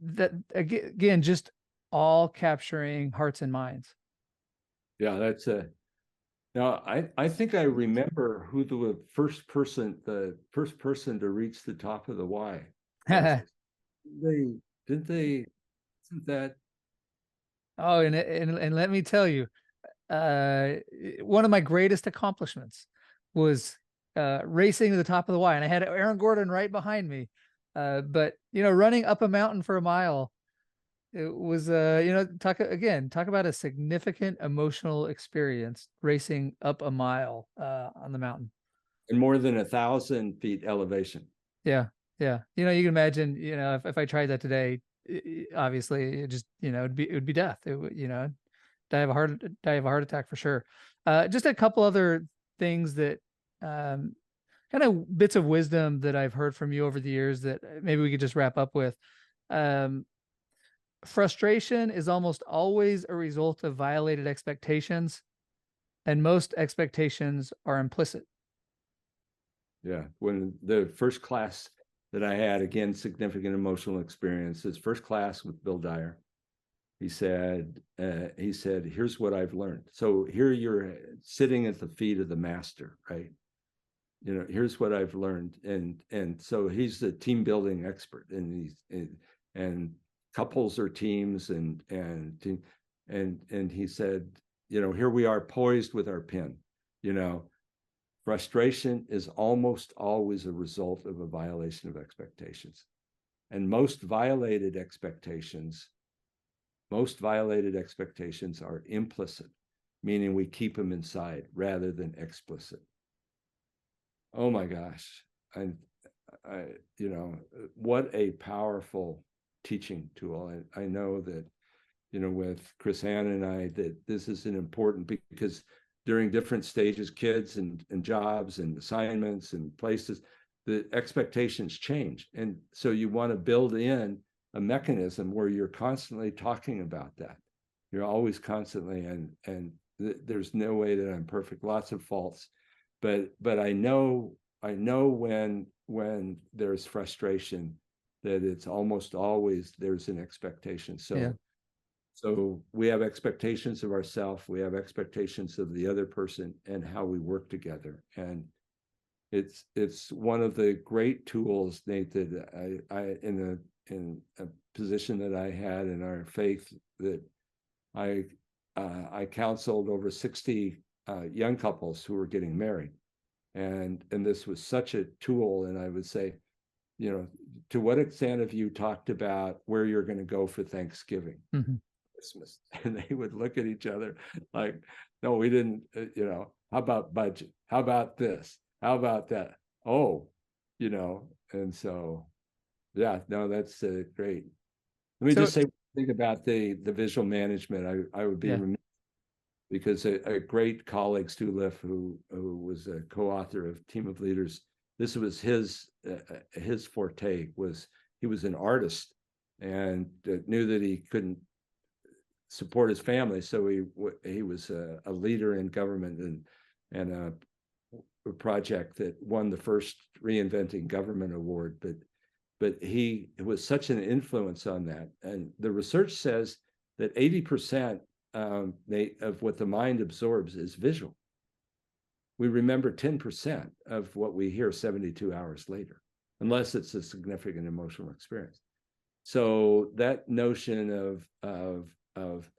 that, again, just all capturing hearts and minds. Yeah, that's now I think I remember who the first person to reach the top of the Y was. Didn't they, isn't that, Oh, and let me tell you, one of my greatest accomplishments was racing to the top of the Y, and I had Aaron Gordon right behind me. But running up a mountain for a mile, it was talk about a significant emotional experience racing up a mile on the mountain. And more than 1,000 feet elevation. Yeah, yeah. You can imagine, if I tried that today, obviously it just, it would be death. It would, die of a heart attack for sure. Just a couple other things that kind of bits of wisdom that I've heard from you over the years that maybe we could just wrap up with. Frustration is almost always a result of violated expectations, and most expectations are implicit. Yeah. When the first class that I had, again, significant emotional experiences, first class with Bill Dyer, he said, here's what I've learned. So here you're sitting at the feet of the master, right? Here's what I've learned. And so he's the team building expert, and couples or teams and he said, here we are poised with our pen. Frustration is almost always a result of a violation of expectations. And most violated expectations are implicit, meaning we keep them inside rather than explicit. Oh my gosh. What a powerful teaching tool. I know that, with Chris Ann and I, that this is an important, because during different stages, kids and jobs and assignments and places, the expectations change. And so you want to build in a mechanism where you're constantly talking about that. You're always constantly, and there's no way that I'm perfect, lots of faults, but I know when there's frustration, that it's almost always there's an expectation. So we have expectations of ourselves, we have expectations of the other person, and how we work together. And it's one of the great tools, Nate, that I in a position that I had in our faith, that I counseled over 60 young couples who were getting married, and this was such a tool. And I would say, to what extent have you talked about where you're going to go for Thanksgiving? Mm-hmm. Christmas? And they would look at each other like, no, we didn't. How about budget? How about this? How about that? Oh, and so, yeah, no, that's great. Let me just say one thing about the visual management. I would be remiss, because a great colleague, Stu Liff, who was a co-author of Team of Leaders, this was his forte. He was an artist, and knew that he couldn't support his family, so he was a leader in government, and a project that won the first Reinventing Government award. But he was such an influence on that. And the research says that 80% of what the mind absorbs is visual. We remember 10% of what we hear 72 hours later, unless it's a significant emotional experience. So that notion of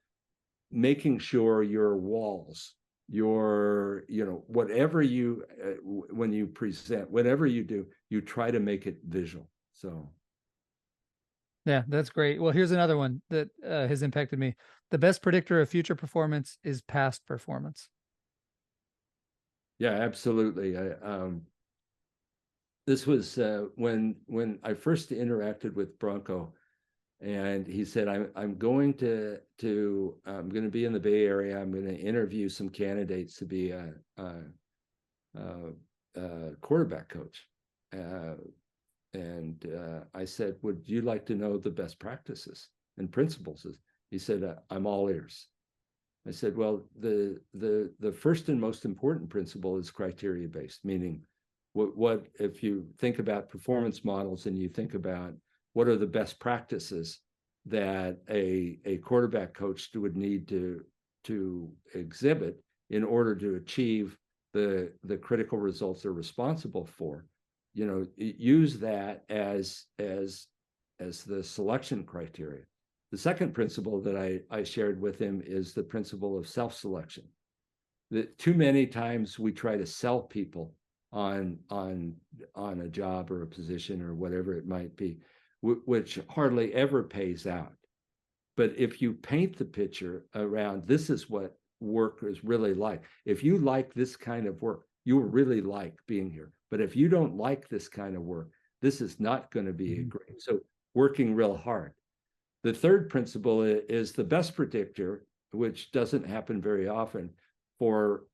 making sure your walls, your, whatever you, when you present, whatever you do, you try to make it visual. So. Yeah, that's great. Well, here's another one that has impacted me. The best predictor of future performance is past performance. Yeah, absolutely. This was when I first interacted with Bronco, and he said, I'm going to be in the Bay Area. I'm going to interview some candidates to be a quarterback coach. And I said, would you like to know the best practices and principles? He said, I'm all ears. I said, well, the first and most important principle is criteria based, meaning what if you think about performance models and you think about what are the best practices that a quarterback coach would need to exhibit in order to achieve the critical results they're responsible for. Use that as the selection criteria. The second principle that I shared with him is the principle of self-selection. That too many times we try to sell people on a job or a position or whatever it might be, which hardly ever pays out. But if you paint the picture around, this is what work is really like. If you like this kind of work, you will really like being here. But if you don't like this kind of work, this is not going to be great. So working real hard. The third principle is the best predictor, which doesn't happen very often for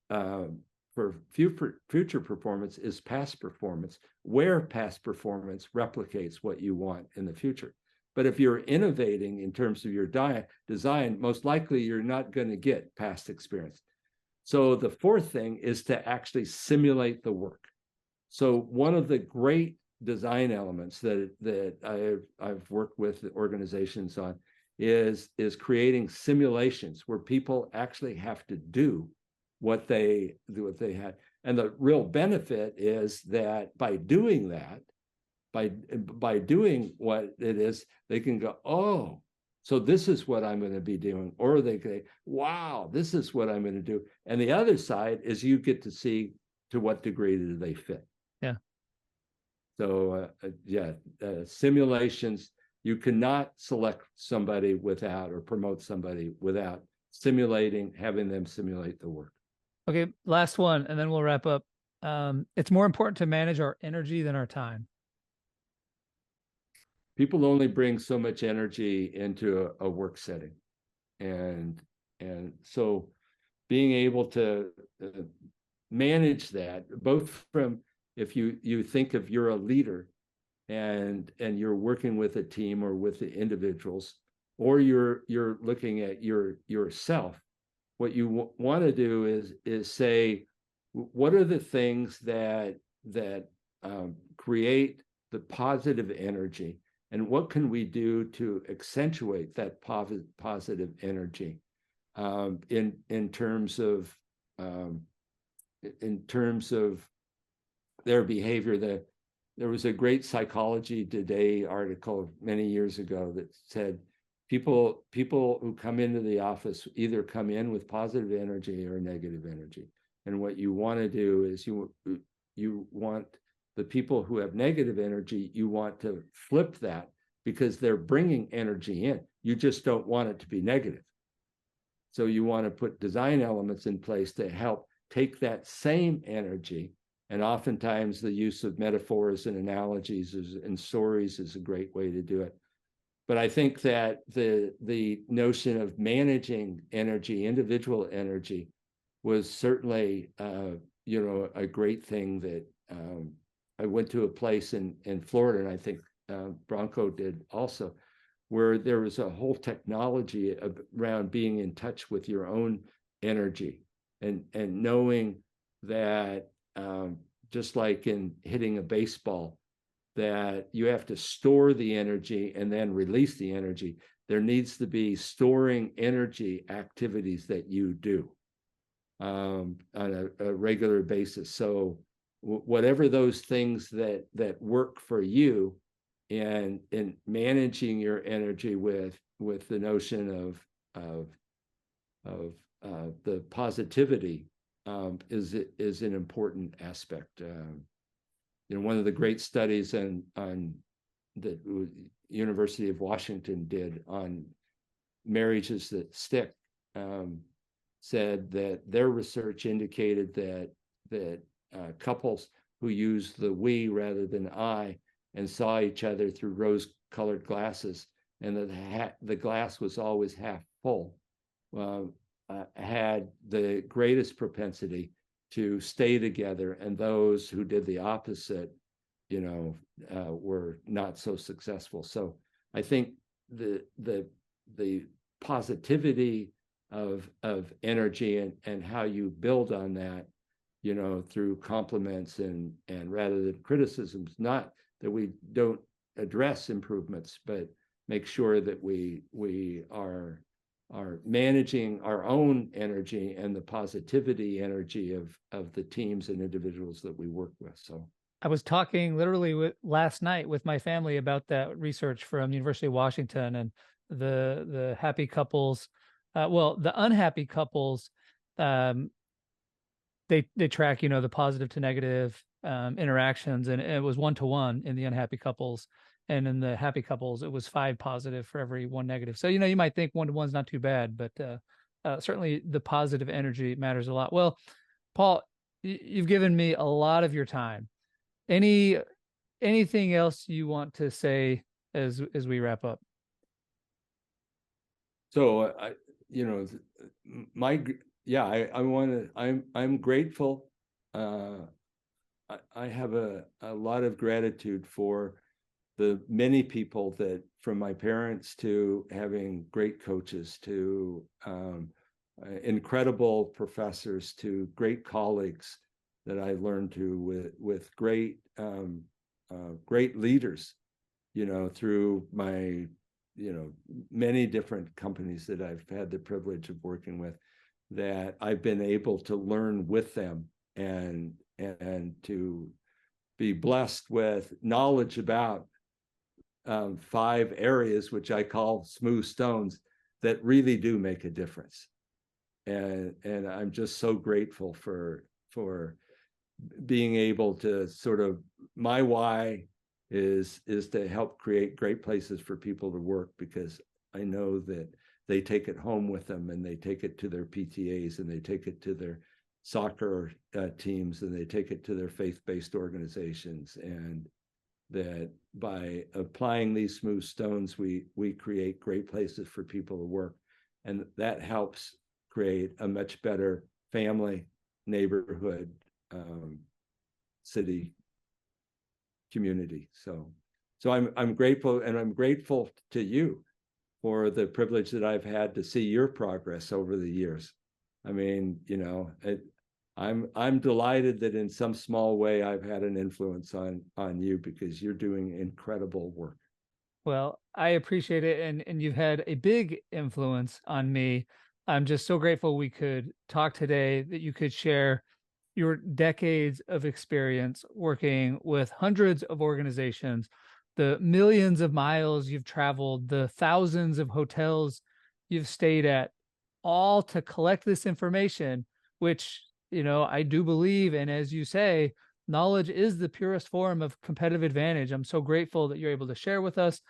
future performance, is past performance, where past performance replicates what you want in the future. But if you're innovating in terms of your design, most likely you're not going to get past experience. So the fourth thing is to actually simulate the work. So one of the great design elements that I've worked with organizations on is creating simulations where people actually have to do what they had. And the real benefit is that by doing that, by doing what it is, they can go, oh, so this is what I'm going to be doing. Or they say, wow, this is what I'm going to do. And the other side is you get to see to what degree do they fit. Yeah. So simulations, you cannot select somebody without, or promote somebody without simulating, having them simulate the work. Okay, last one, and then we'll wrap up. It's more important to manage our energy than our time. People only bring so much energy into a work setting. And so being able to manage that, both from, if you think of you're a leader and you're working with a team or with the individuals, or you're looking at yourself, what you want to do is say, what are the things that create the positive energy, and what can we do to accentuate that positive energy in terms of their behavior. There was a great Psychology Today article many years ago that said people who come into the office either come in with positive energy or negative energy. And what you want to do is you want the people who have negative energy, you want to flip that, because they're bringing energy in. You just don't want it to be negative. So you want to put design elements in place to help take that same energy. And oftentimes the use of metaphors and analogies and stories is a great way to do it. But I think that the notion of managing energy, individual energy, was certainly a great thing that I went to a place in Florida, and I think Bronco did also, where there was a whole technology around being in touch with your own energy and knowing that just like in hitting a baseball, that you have to store the energy and then release the energy. There needs to be storing energy activities that you do on a regular basis. So whatever those things that work for you, and in managing your energy with the notion of the positivity is an important aspect. One of the great studies on that University of Washington did on marriages that stick said that their research indicated that couples who used the we rather than I and saw each other through rose-colored glasses, and that the glass was always half full, had the greatest propensity to stay together, and those who did the opposite, were not so successful. So I think the positivity of energy and how you build on that, through compliments and rather than criticisms, not that we don't address improvements, but make sure that we are managing our own energy and the positivity energy of the teams and individuals that we work with. So I was talking literally last night with my family about that research from University of Washington, and the happy couples, well, the unhappy couples, they track, the positive to negative interactions, and it was 1-to-1 in the unhappy couples, and in the happy couples it was 5 positive for every 1 negative. So you might think 1-to-1 is not too bad, but certainly the positive energy matters a lot. Well, Paul, you've given me a lot of your time. Anything else you want to say as we wrap up? So I'm grateful. I have a lot of gratitude for the many people that, from my parents to having great coaches to incredible professors to great colleagues that I learned to with great great leaders, through my many different companies that I've had the privilege of working with, that I've been able to learn with them and to be blessed with knowledge about 5 areas, which I call smooth stones, that really do make a difference. And I'm just so grateful for being able to sort of, my why is to help create great places for people to work, because I know that they take it home with them, and they take it to their PTAs, and they take it to their soccer teams, and they take it to their faith-based organizations, and that by applying these smooth stones, we create great places for people to work, and that helps create a much better family, neighborhood, city, community. So I'm grateful, and I'm grateful to you for the privilege that I've had to see your progress over the years. I mean, I'm delighted that in some small way I've had an influence on you, because you're doing incredible work. Well, I appreciate it, and you've had a big influence on me. I'm just so grateful we could talk today, that you could share your decades of experience working with hundreds of organizations, the millions of miles you've traveled, the thousands of hotels you've stayed at, all to collect this information, which, I do believe, and as you say, knowledge is the purest form of competitive advantage. I'm so grateful that you're able to share with us.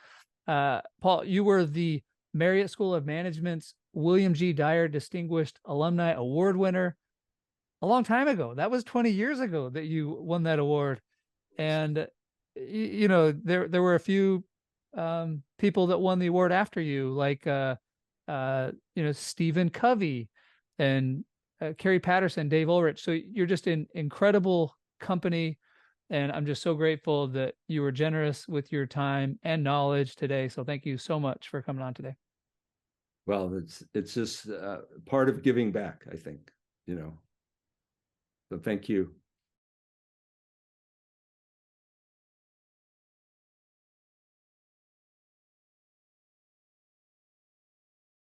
Paul, you were the Marriott School of Management's William G. Dyer Distinguished Alumni Award winner a long time ago. That was 20 years ago that you won that award. And, there were a few people that won the award after you, like, Stephen Covey and Carrie Patterson, Dave Ulrich. So you're just in incredible company. And I'm just so grateful that you were generous with your time and knowledge today. So thank you so much for coming on today. Well, it's just part of giving back, I think, So thank you.